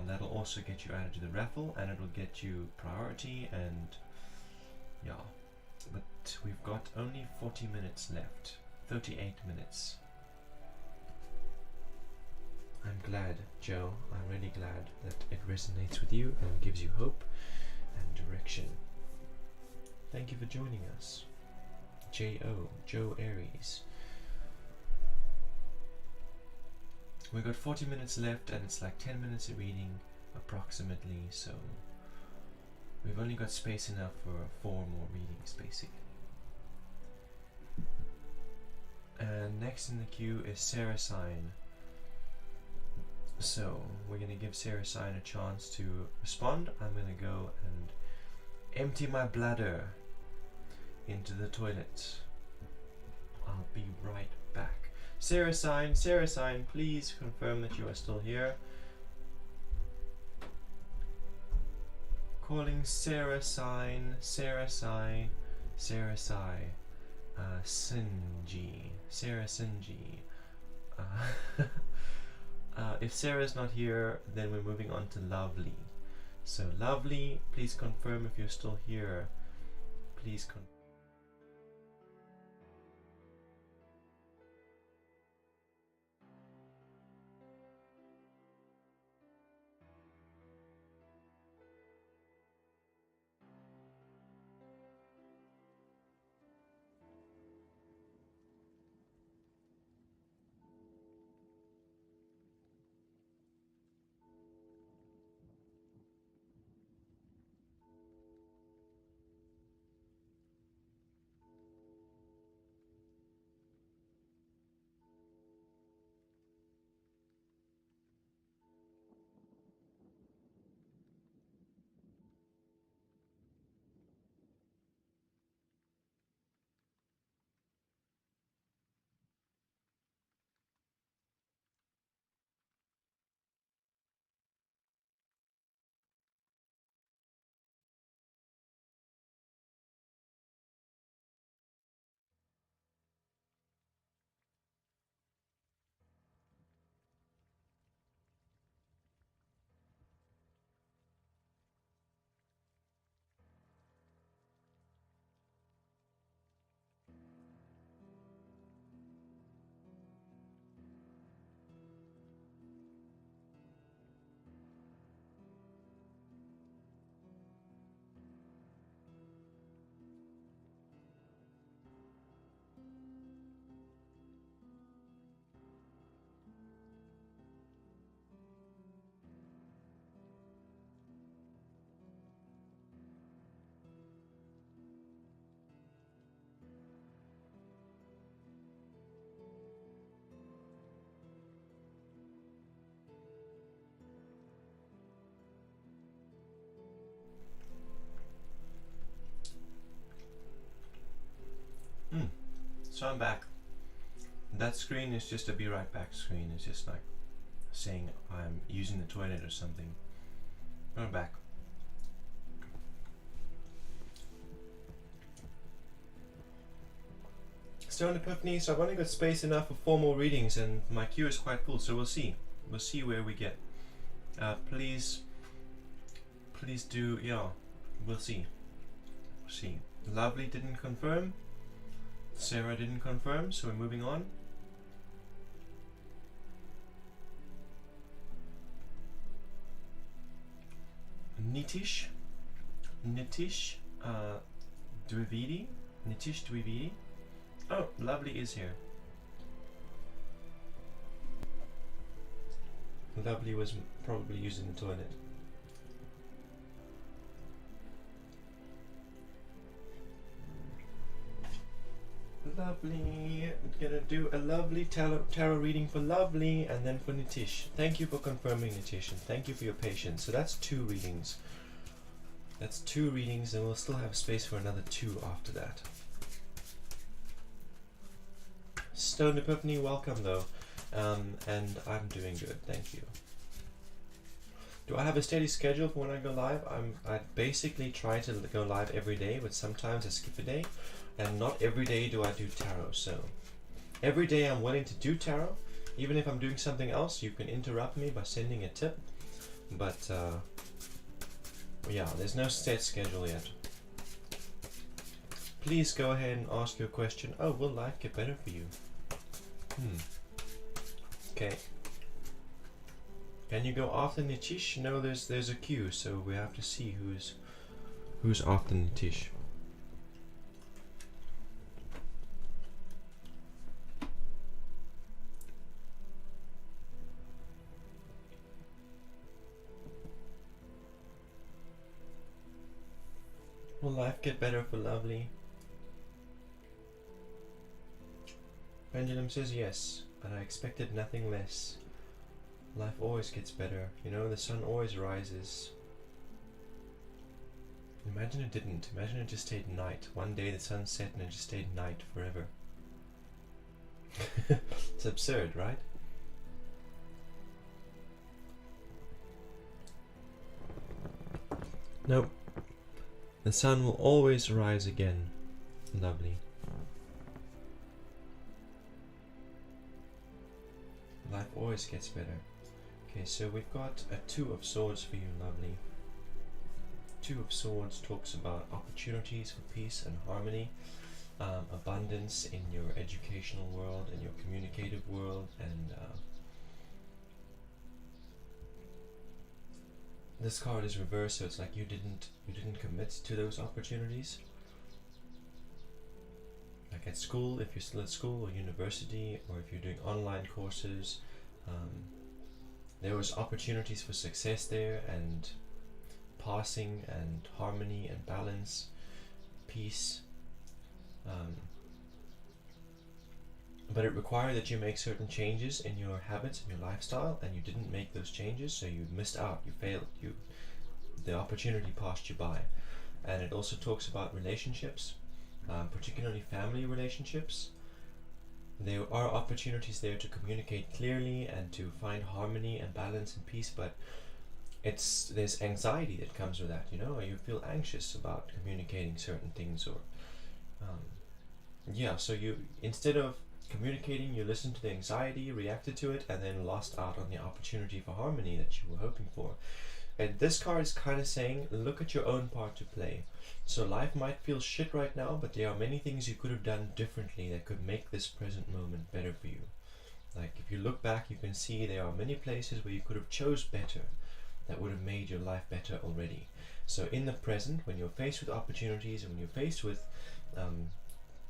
S1: That'll also get you added to the raffle and it'll get you priority, and yeah, but we've got only 40 minutes left, 38 minutes. I'm glad, Joe, I'm really glad that it resonates with you and gives you hope and direction. Thank you for joining us. J.O., Joe Aries. We've got 40 minutes left and it's like 10 minutes of reading approximately, so we've only got space enough for 4 more readings basically. And next in the queue is Sarah Sign. So we're going to give Sarah Sign a chance to respond. I'm going to go and empty my bladder into the toilet. I'll be right back. Sarah Sign, please confirm that you are still here. Calling Sarah Sign, Sinji, Sarah Sinji. If Sarah's not here, then we're moving on to Lovely. So Lovely, please confirm if you're still here. Please confirm. So I'm back. That screen is just a be right back screen. It's just like saying I'm using the toilet or something. But I'm back. Stone Epiphany, so I've only got space enough for 4 more readings and my queue is quite full, so we'll see. We'll see where we get. Please do, yeah, we'll see. We'll see. Lovely didn't confirm. Sarah didn't confirm, so we're moving on. Nitish Dwivedi. Oh, Lovely is here. Lovely was probably using the toilet. Lovely. I'm gonna do a lovely tarot reading for Lovely and then for Nitish. Thank you for confirming, Nitish, and thank you for your patience. So that's 2 readings. That's 2 readings, and we'll still have space for another 2 after that. Stone Epiphany, welcome though. And I'm doing good, thank you. Do I have a steady schedule for when I go live? I basically try to go live every day, but sometimes I skip a day. And not every day do I do tarot, so every day I'm willing to do tarot. Even if I'm doing something else, you can interrupt me by sending a tip. But yeah, there's no set schedule yet. Please go ahead and ask your question. Oh, will life get better for you? Okay. Can you go after Nitish? No, there's a queue, so we have to see who's after Nitish. Will life get better for Lovely? Pendulum says yes, and I expected nothing less. Life always gets better, you know, the sun always rises. Imagine it didn't. Imagine it just stayed night. One day the sun set and it just stayed night forever. It's absurd, right? Nope. The sun will always rise again. Lovely. Life always gets better. Okay, so we've got a 2 of Swords for you, Lovely. 2 of Swords talks about opportunities for peace and harmony, abundance in your educational world and your communicative world, and this card is reversed, so it's like you didn't commit to those opportunities. Like at school, if you're still at school or university, or if you're doing online courses, there was opportunities for success there, and passing, and harmony, and balance, peace. But it required that you make certain changes in your habits and your lifestyle, and you didn't make those changes, so you missed out, you failed, the opportunity passed you by. And it also talks about relationships, particularly family relationships. There are opportunities there to communicate clearly and to find harmony and balance and peace, but there's anxiety that comes with that, you know, or you feel anxious about communicating certain things, or yeah, so you, instead of communicating, you listened to the anxiety, reacted to it, and then lost out on the opportunity for harmony that you were hoping for. And this card is kind of saying, look at your own part to play. So life might feel shit right now, but there are many things you could have done differently that could make this present moment better for you. Like if you look back, you can see there are many places where you could have chose better, that would have made your life better already. So in the present, when you're faced with opportunities, and when you're faced with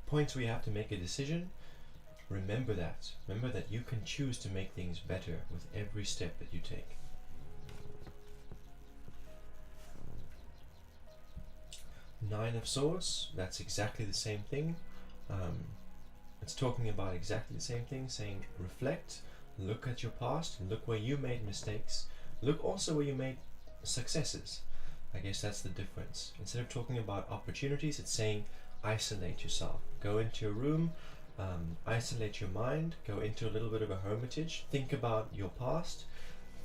S1: points where you have to make a decision, remember that. Remember that you can choose to make things better with every step that you take. Nine of Swords, that's exactly the same thing. It's talking about exactly the same thing, saying reflect, look at your past, look where you made mistakes, look also where you made successes. I guess that's the difference. Instead of talking about opportunities, it's saying isolate yourself. Go into your room, Isolate your mind, go into a little bit of a hermitage, think about your past,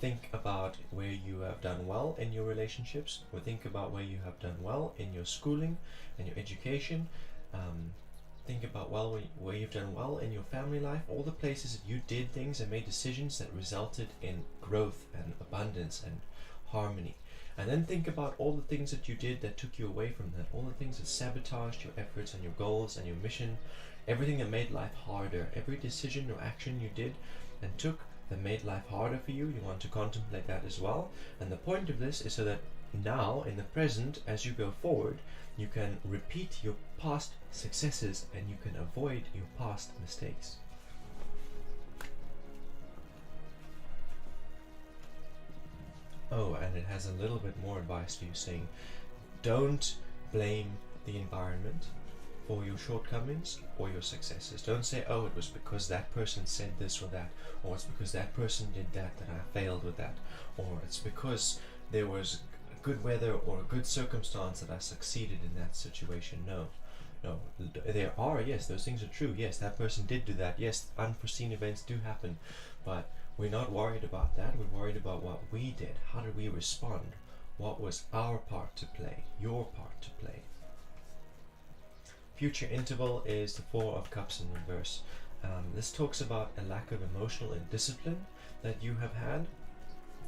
S1: think about where you have done well in your relationships, or think about where you have done well in your schooling and your education. Think about where you've done well in your family life, all the places that you did things and made decisions that resulted in growth and abundance and harmony. And then think about all the things that you did that took you away from that, all the things that sabotaged your efforts and your goals and your mission, everything that made life harder, every decision or action you did and took that made life harder for you. You want to contemplate that as well. And the point of this is so that now, in the present, as you go forward, you can repeat your past successes and you can avoid your past mistakes. Oh, and it has a little bit more advice for you, saying don't blame the environment for your shortcomings or your successes. Don't say, oh, it was because that person said this or that, or it's because that person did that that I failed with that, or it's because there was good weather or a good circumstance that I succeeded in that situation. No. There are, yes, those things are true. Yes, that person did do that. Yes, unforeseen events do happen, but we're not worried about that. We're worried about what we did. How did we respond? What was our part to play? Your part to play. Future interval is the Four of Cups in reverse. This talks about a lack of emotional discipline that you have had.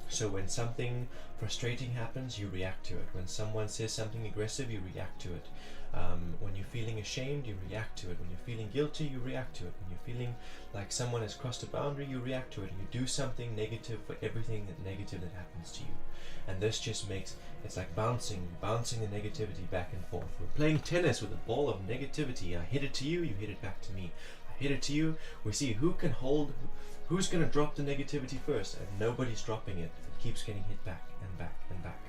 S1: So when something frustrating happens, you react to it. When someone says something aggressive, you react to it. When you're feeling ashamed, you react to it. When you're feeling guilty, you react to it. When you're feeling like someone has crossed a boundary, you react to it. And you do something negative for everything negative that happens to you. And this just makes, it's like bouncing the negativity back and forth. We're playing tennis with a ball of negativity. I hit it to you, you hit it back to me. I hit it to you. We see who can hold, who's going to drop the negativity first, and nobody's dropping it. It keeps getting hit back and back and back.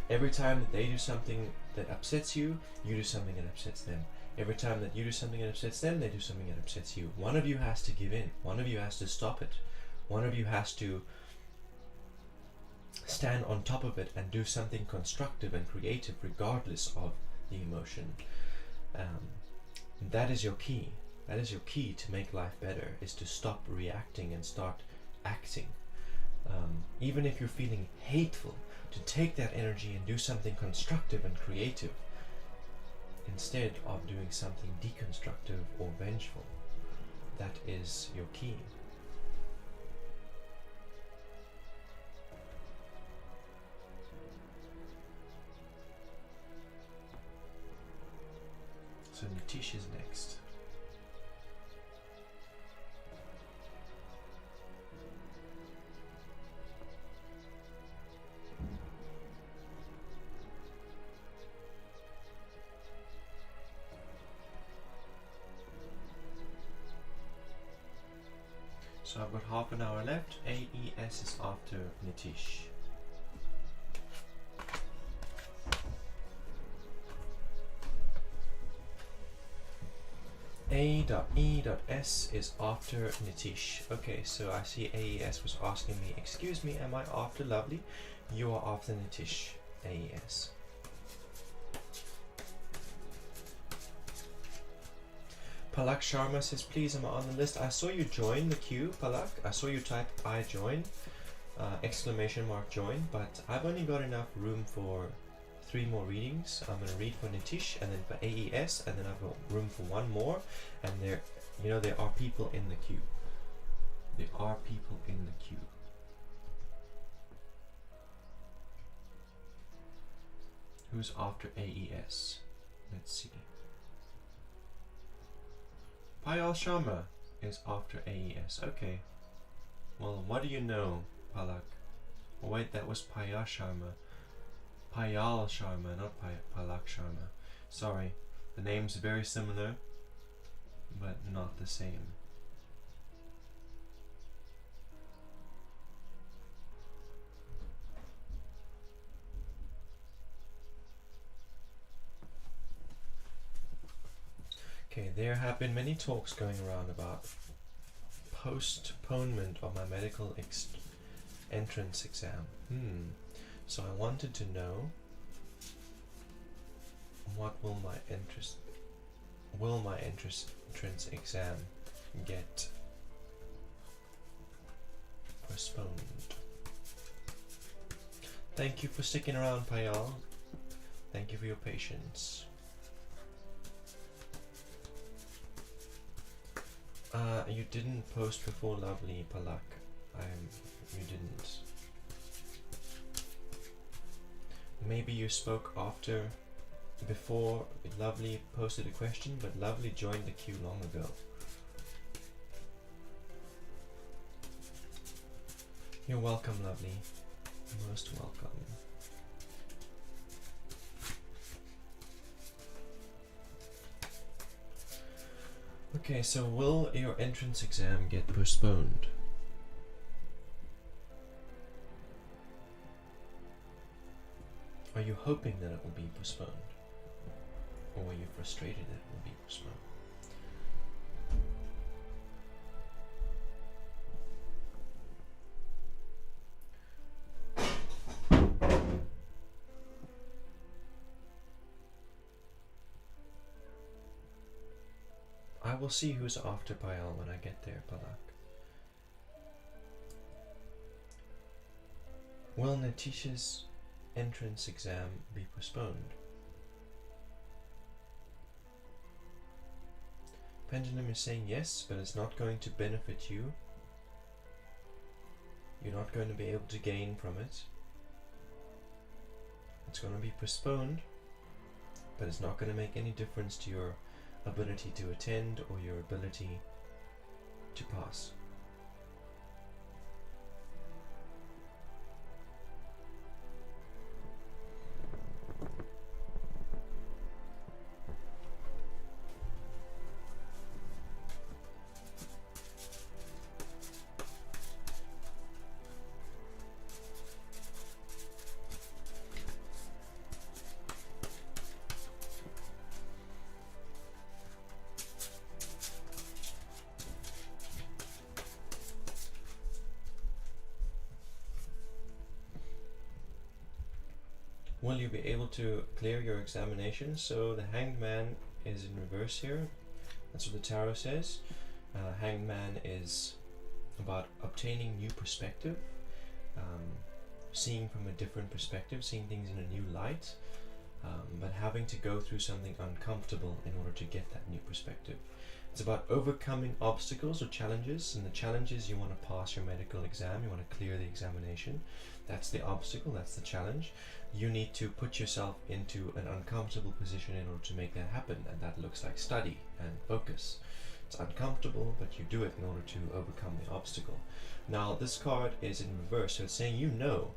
S1: Every time that they do something that upsets you, you do something that upsets them. Every time that you do something that upsets them, they do something that upsets you. One of you has to give in. One of you has to stop it. One of you has to stand on top of it and do something constructive and creative regardless of the emotion. That is your key. That is your key to make life better, is to stop reacting and start acting. Even if you're feeling hateful, to take that energy and do something constructive and creative instead of doing something deconstructive or vengeful. That is your key. So Nitish is next. So I've got half an hour left. AES is after Nitish. A.E.S is after Nitish. Okay, so I see AES was asking me, excuse me, am I after Lovely? You are after Nitish, AES. Palak Sharma says, please, am I on the list? I saw you join the queue, Palak. I saw you type I join, exclamation mark join, but I've only got enough room for 3 more readings. I'm going to read for Nitish and then for AES, and then I've got room for 1 more. And there are people in the queue. There are people in the queue. Who's after AES? Let's see. Payal Sharma is after AES. Okay. Well, what do you know, Palak? Oh, wait, that was Payal Sharma. Payal Sharma, not Palak Sharma. Sorry, the name's very similar, but not the same. Okay, there have been many talks going around about postponement of my medical entrance exam. So I wanted to know, what will my will my entrance exam get postponed? Thank you for sticking around, Payal. Thank you for your patience. You didn't post before Lovely, Palak. You didn't. Maybe you spoke before Lovely posted a question, but Lovely joined the queue long ago. You're welcome, Lovely. Most welcome. Okay, so will your entrance exam get postponed? Are you hoping that it will be postponed? Or are you frustrated that it will be postponed? I will see who's after Payal when I get there, Palak. Will Natisha's entrance exam be postponed? Pendulum is saying yes, but it's not going to benefit you. You're not going to be able to gain from it. It's going to be postponed, but it's not going to make any difference to your ability to attend or your ability to pass. Will you be able to clear your examination? So the Hanged Man is in reverse here. That's what the tarot says. Hanged Man is about obtaining new perspective, seeing from a different perspective, seeing things in a new light, but having to go through something uncomfortable in order to get that new perspective. It's about overcoming obstacles or challenges, and the challenges, you want to pass your medical exam, you want to clear the examination. That's the obstacle, that's the challenge. You need to put yourself into an uncomfortable position in order to make that happen, and that looks like study and focus. It's uncomfortable, but you do it in order to overcome the obstacle. Now this card is in reverse, so it's saying you know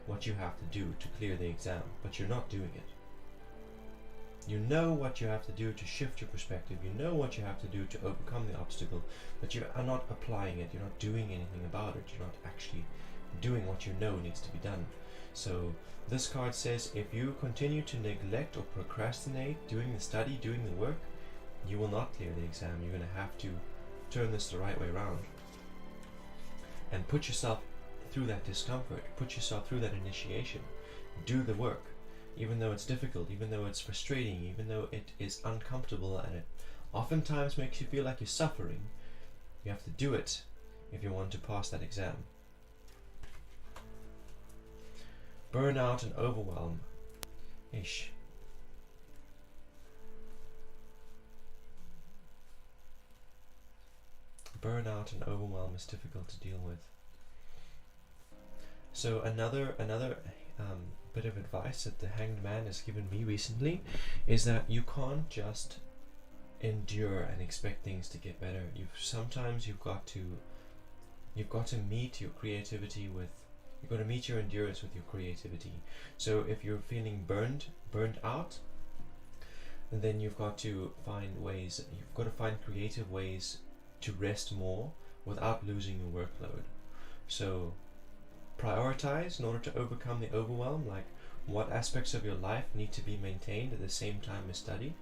S1: what you have to do to clear the exam, but you're not doing it. You know what you have to do to shift your perspective, you know what you have to do to overcome the obstacle, but you are not applying it, you're not doing anything about it, you're not actually doing what you know needs to be done. So this card says if you continue to neglect or procrastinate doing the study, doing the work, you will not clear the exam. You're going to have to turn this the right way around and put yourself through that discomfort, put yourself through that initiation, do the work, even though it's difficult, even though it's frustrating, even though it is uncomfortable, and it oftentimes makes you feel like you're suffering. You have to do it if you want to pass that exam. Burnout and overwhelm. Ish. Burnout and overwhelm is difficult to deal with. So another bit of advice that the Hanged Man has given me recently is that you can't just endure and expect things to get better. Sometimes you've got to meet your creativity with. You've got to meet your endurance with your creativity. So if you're feeling burned out, then you've got to find creative ways to rest more without losing your workload. So prioritize in order to overcome the overwhelm, like what aspects of your life need to be maintained at the same time as study,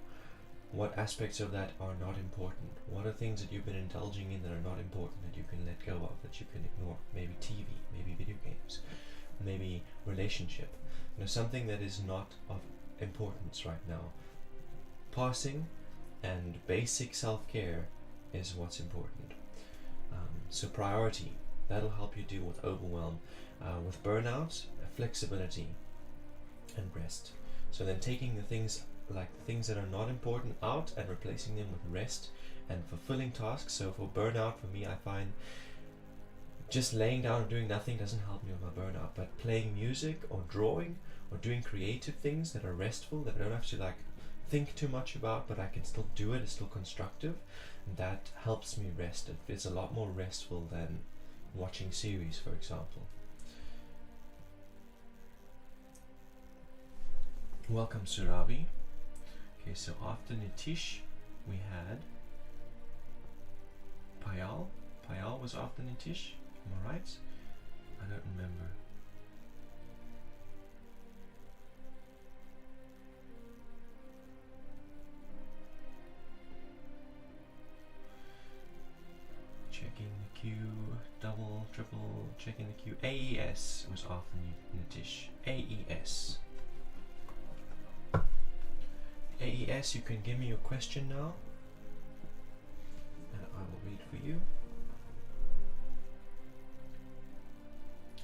S1: what aspects of that are not important, what are things that you've been indulging in that are not important that you can let go of, that you can ignore, maybe TV, maybe video games, maybe relationship, something that is not of importance right now. Passing and basic self-care is what's important. So priority, that'll help you deal with overwhelm, with burnout, flexibility, and rest. So then taking the things that are not important out and replacing them with rest and fulfilling tasks. So for burnout, for me, I find just laying down and doing nothing doesn't help me with my burnout, but playing music or drawing or doing creative things that are restful, that I don't have to like think too much about, but I can still do it, it's still constructive, and that helps me rest. It's a lot more restful than watching series, for example. Welcome, Surabi. Okay, so after Nitish, we had Payal. Payal was after Nitish, am I right? I don't remember. Checking the queue, double, triple, checking the queue. AES was after Nitish. AES. AES, you can give me your question now, and I will read for you.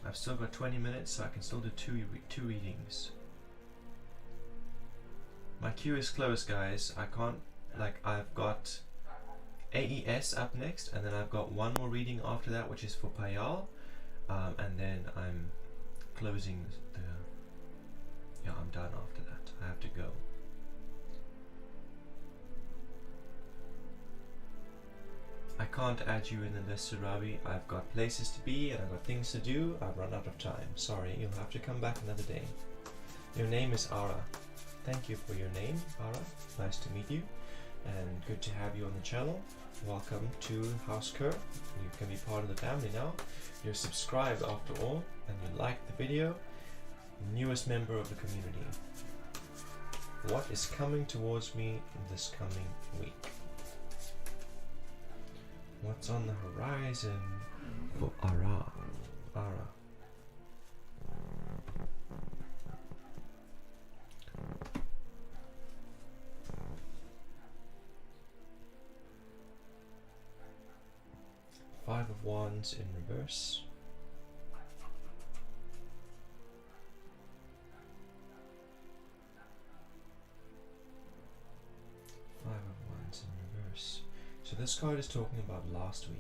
S1: I've still got 20 minutes, so I can still do two readings. My queue is closed, guys. I can't, I've got AES up next, and then I've got one more reading after that, which is for Payal, and then I'm closing I'm done after that. I have to go. I can't add you in the list, Surabi. I've got places to be and I've got things to do. I've run out of time. Sorry, you'll have to come back another day. Your name is Ara. Thank you for your name, Ara. Nice to meet you and good to have you on the channel. Welcome to House Kerr. You can be part of the family now. You're subscribed after all and you liked the video. Newest member of the community. What is coming towards me this coming week? What's on the horizon for Ara? Ara. Five of Wands in reverse. Five of Wands in reverse. So this card is talking about last week.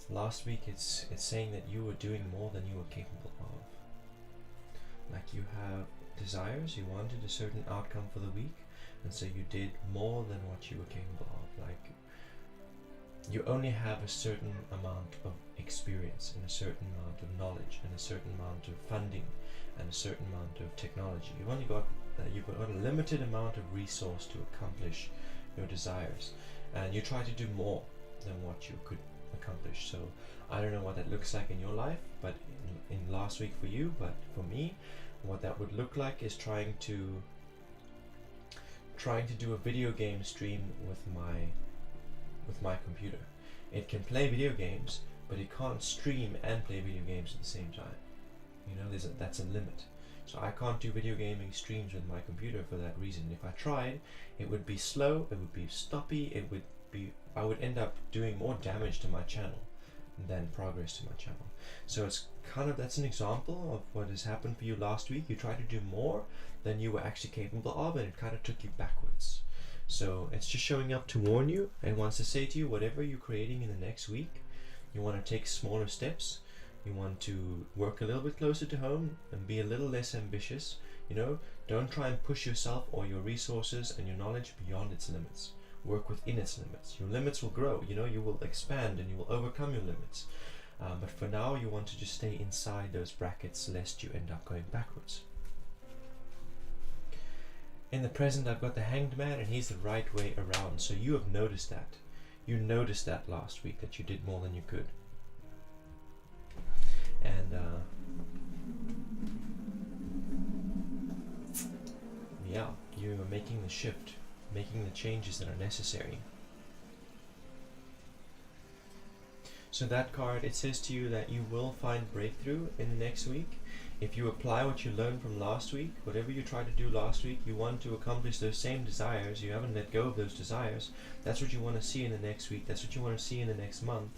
S1: Last week it's saying that you were doing more than you were capable of. Like you have desires, you wanted a certain outcome for the week, and so you did more than what you were capable of. Like you only have a certain amount of experience and a certain amount of knowledge and a certain amount of funding and a certain amount of technology. You've only got a limited amount of resource to accomplish your desires. And you try to do more than what you could accomplish. So I don't know what that looks like in your life, but in last week for you, but for me, what that would look like is trying to do a video game stream with my computer. It can play video games, but it can't stream and play video games at the same time. You know, that's a limit. So I can't do video gaming streams with my computer for that reason. If I tried, it would be slow, it would be stoppy, I would end up doing more damage to my channel than progress to my channel. So it's that's an example of what has happened for you last week. You tried to do more than you were actually capable of, and it kind of took you backwards. So it's just showing up to warn you and wants to say to you, whatever you're creating in the next week, you want to take smaller steps. You want to work a little bit closer to home and be a little less ambitious. You know, don't try and push yourself or your resources and your knowledge beyond its limits. Work within its limits. Your limits will grow. You know, you will expand and you will overcome your limits. But for now, you want to just stay inside those brackets lest you end up going backwards. In the present, I've got the Hanged Man, and he's the right way around. So you have noticed that. You noticed that last week, that you did more than you could. And yeah, you're making the shift, making the changes that are necessary. So that card, it says to you that you will find breakthrough in the next week. If you apply what you learned from last week, whatever you tried to do last week, you want to accomplish those same desires, you haven't let go of those desires, that's what you want to see in the next week, that's what you want to see in the next month.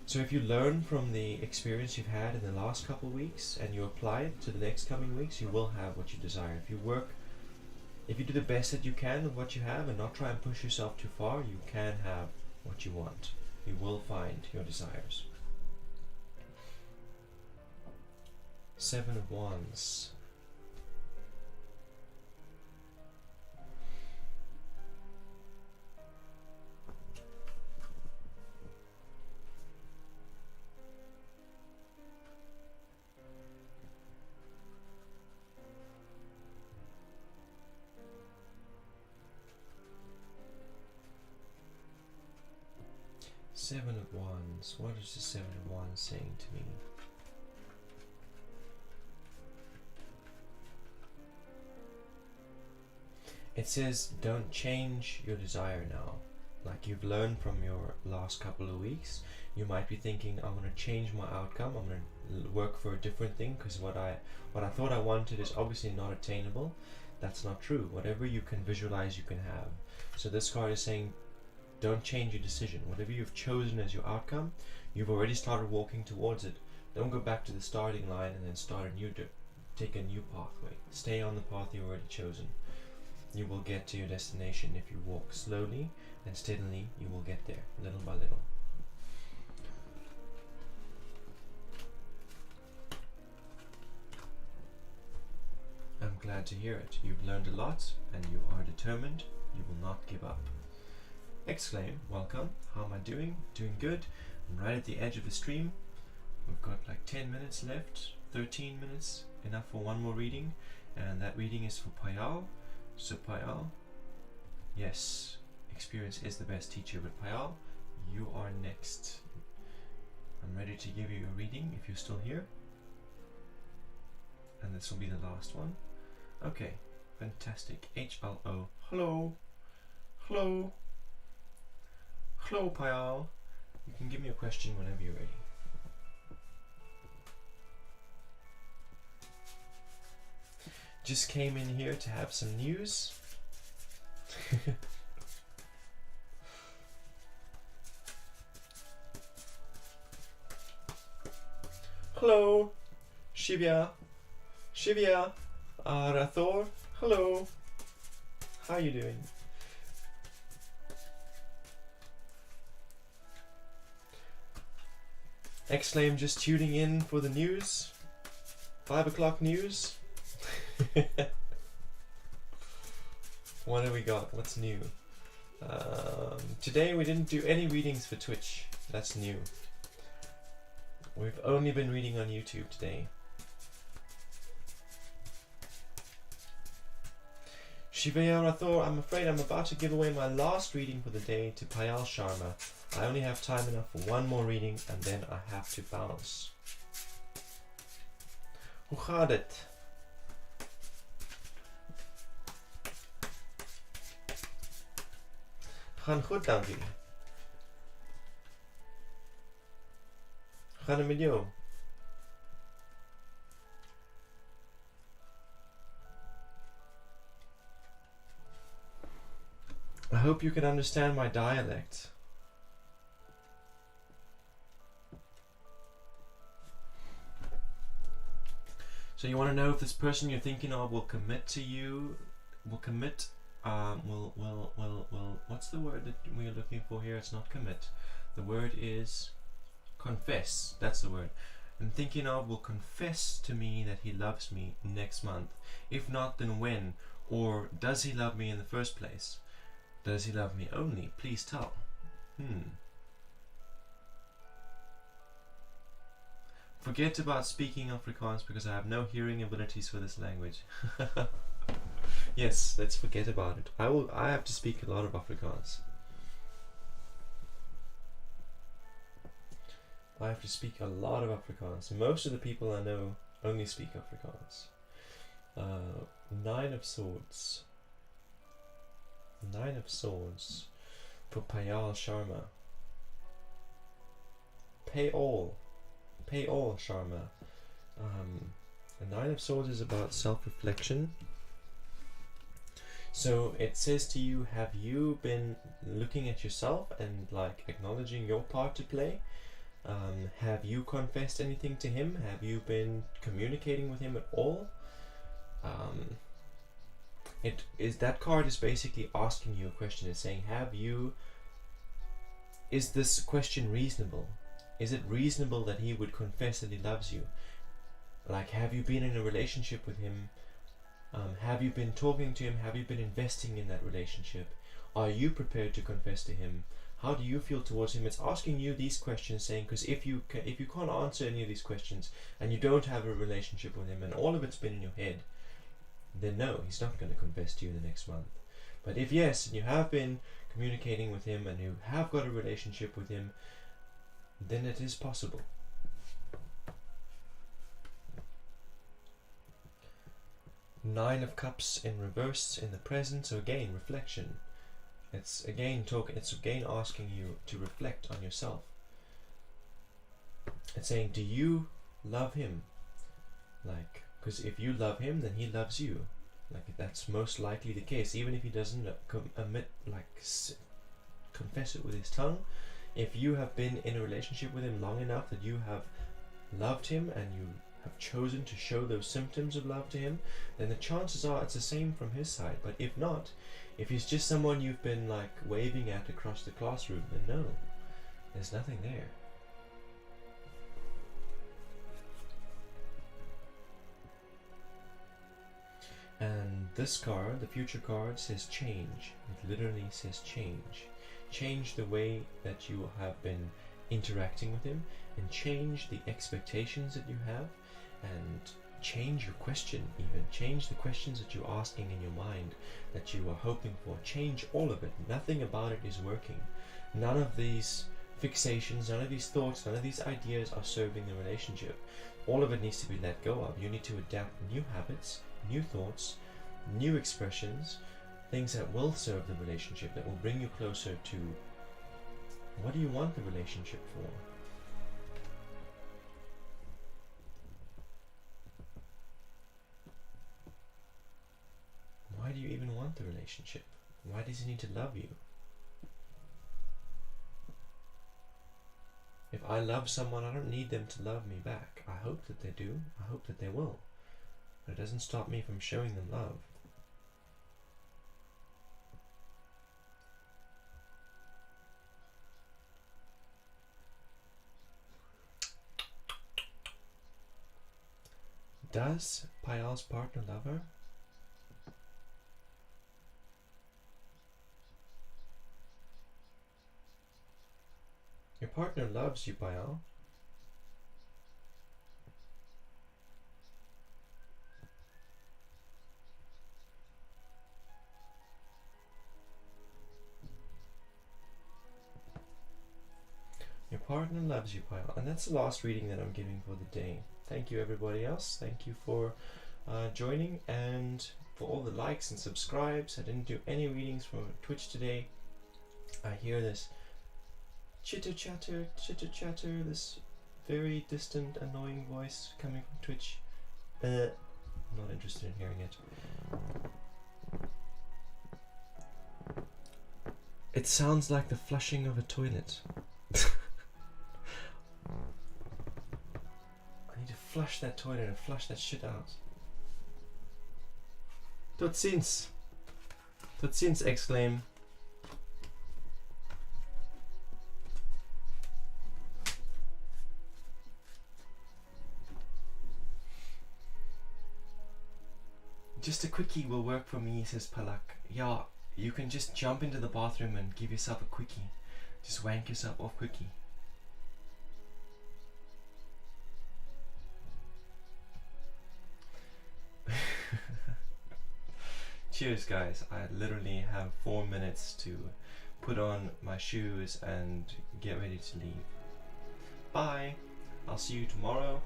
S1: So if you learn from the experience you've had in the last couple of weeks and you apply it to the next coming weeks, you will have what you desire. If you do the best that you can with what you have and not try and push yourself too far, you can have what you want. You will find your desires. 7 of Wands. Seven of Wands. What is the Seven of Wands saying to me? It says don't change your desire now. Like you've learned from your last couple of weeks, you might be thinking, I'm going to change my outcome, I'm going to work for a different thing because what I thought I wanted is obviously not attainable. That's not true. Whatever you can visualize, you can have. So this card is saying don't change your decision. Whatever you've chosen as your outcome, you've already started walking towards it. Don't go back to the starting line and then take a new pathway. Stay on the path you've already chosen. You will get to your destination if you walk slowly and steadily. You will get there, little by little. I'm glad to hear it. You've learned a lot and you are determined. You will not give up. Exclaim, welcome. How am I doing? Doing good. I'm right at the edge of the stream. We've got like 10 minutes left, 13 minutes, enough for one more reading. And that reading is for Payal. So Payal, yes, experience is the best teacher, but Payal, you are next. I'm ready to give you a reading if you're still here. And this will be the last one. Okay, fantastic. HLO. Hello. Hello. Hello, Payal. You can give me a question whenever you're ready. Just came in here to have some news. Hello, Shivya. Rathor. Hello. How are you doing? Exclaim just tuning in for the news. 5 o'clock news. What have we got? What's new? Today we didn't do any readings for Twitch. That's new. We've only been reading on YouTube today. Shivaya Rathor, I'm afraid I'm about to give away my last reading for the day to Payal Sharma. I only have time enough for one more reading and then I have to bounce. Hoe gaat het? Gaan goed, dankie. Gaan het met jou? I hope you can understand my dialect. So you want to know if this person you're thinking of will commit to you, what's the word that we're looking for here? It's not commit. The word is confess. That's the word. I'm thinking of will confess to me that he loves me next month. If not, then when? Or does he love me in the first place? Does he love me only? Please tell. Forget about speaking Afrikaans because I have no hearing abilities for this language. Yes, let's forget about it. I have to speak a lot of Afrikaans. I have to speak a lot of Afrikaans. Most of the people I know only speak Afrikaans. 9 of Swords. 9 of Swords for Payal Sharma. Pay all pay all, Sharma. The Nine of Swords is about self-reflection. So it says to you, have you been looking at yourself and like acknowledging your part to play? Have you confessed anything to him? Have you been communicating with him at all? That card is basically asking you a question. It's saying, is this question reasonable? Is it reasonable that he would confess that he loves you? Like, have you been in a relationship with him? Have you been talking to him? Have you been investing in that relationship? Are you prepared to confess to him? How do you feel towards him? It's asking you these questions, saying, because if you can't answer any of these questions and you don't have a relationship with him and all of it's been in your head, then no, he's not going to confess to you the next month. But if yes, and you have been communicating with him and you have got a relationship with him, then it is possible. Nine of Cups in reverse in the present, so again, reflection. It's again asking you to reflect on yourself. It's saying, do you love him? Like, because if you love him, then he loves you. Like, that's most likely the case, even if he doesn't confess it with his tongue. If you have been in a relationship with him long enough that you have loved him and you have chosen to show those symptoms of love to him, then the chances are it's the same from his side. But if not, if he's just someone you've been like waving at across the classroom, then no, there's nothing there. And this card, the future card, says change. It literally says change. Change the way that you have been interacting with him, and change the expectations that you have, and change your question even. Change the questions that you're asking in your mind that you are hoping for. Change all of it. Nothing about it is working. None of these fixations, none of these thoughts, none of these ideas are serving the relationship. All of it needs to be let go of. You need to adapt new habits, new thoughts, new expressions, things that will serve the relationship, that will bring you closer to what do you want the relationship for. Why do you even want the relationship? Why does he need to love you? If I love someone, I don't need them to love me back. I hope that they do. I hope that they will. But it doesn't stop me from showing them love. Does Payal's partner love her? Your partner loves you, Payal. Your partner loves you, Payal. And that's the last reading that I'm giving for the day. Thank you, everybody else. Thank you for joining, and for all the likes and subscribes. I didn't do any readings for Twitch today. I hear this chitter chatter, this very distant, annoying voice coming from Twitch. I'm not interested in hearing it. It sounds like the flushing of a toilet. I need to flush that toilet and flush that shit out. Tot ziens! Tot ziens, exclaim. Just a quickie will work for me, says Palak. Yeah, you can just jump into the bathroom and give yourself a quickie. Just wank yourself off quickie. Cheers, guys. I literally have 4 minutes to put on my shoes and get ready to leave. Bye. I'll see you tomorrow.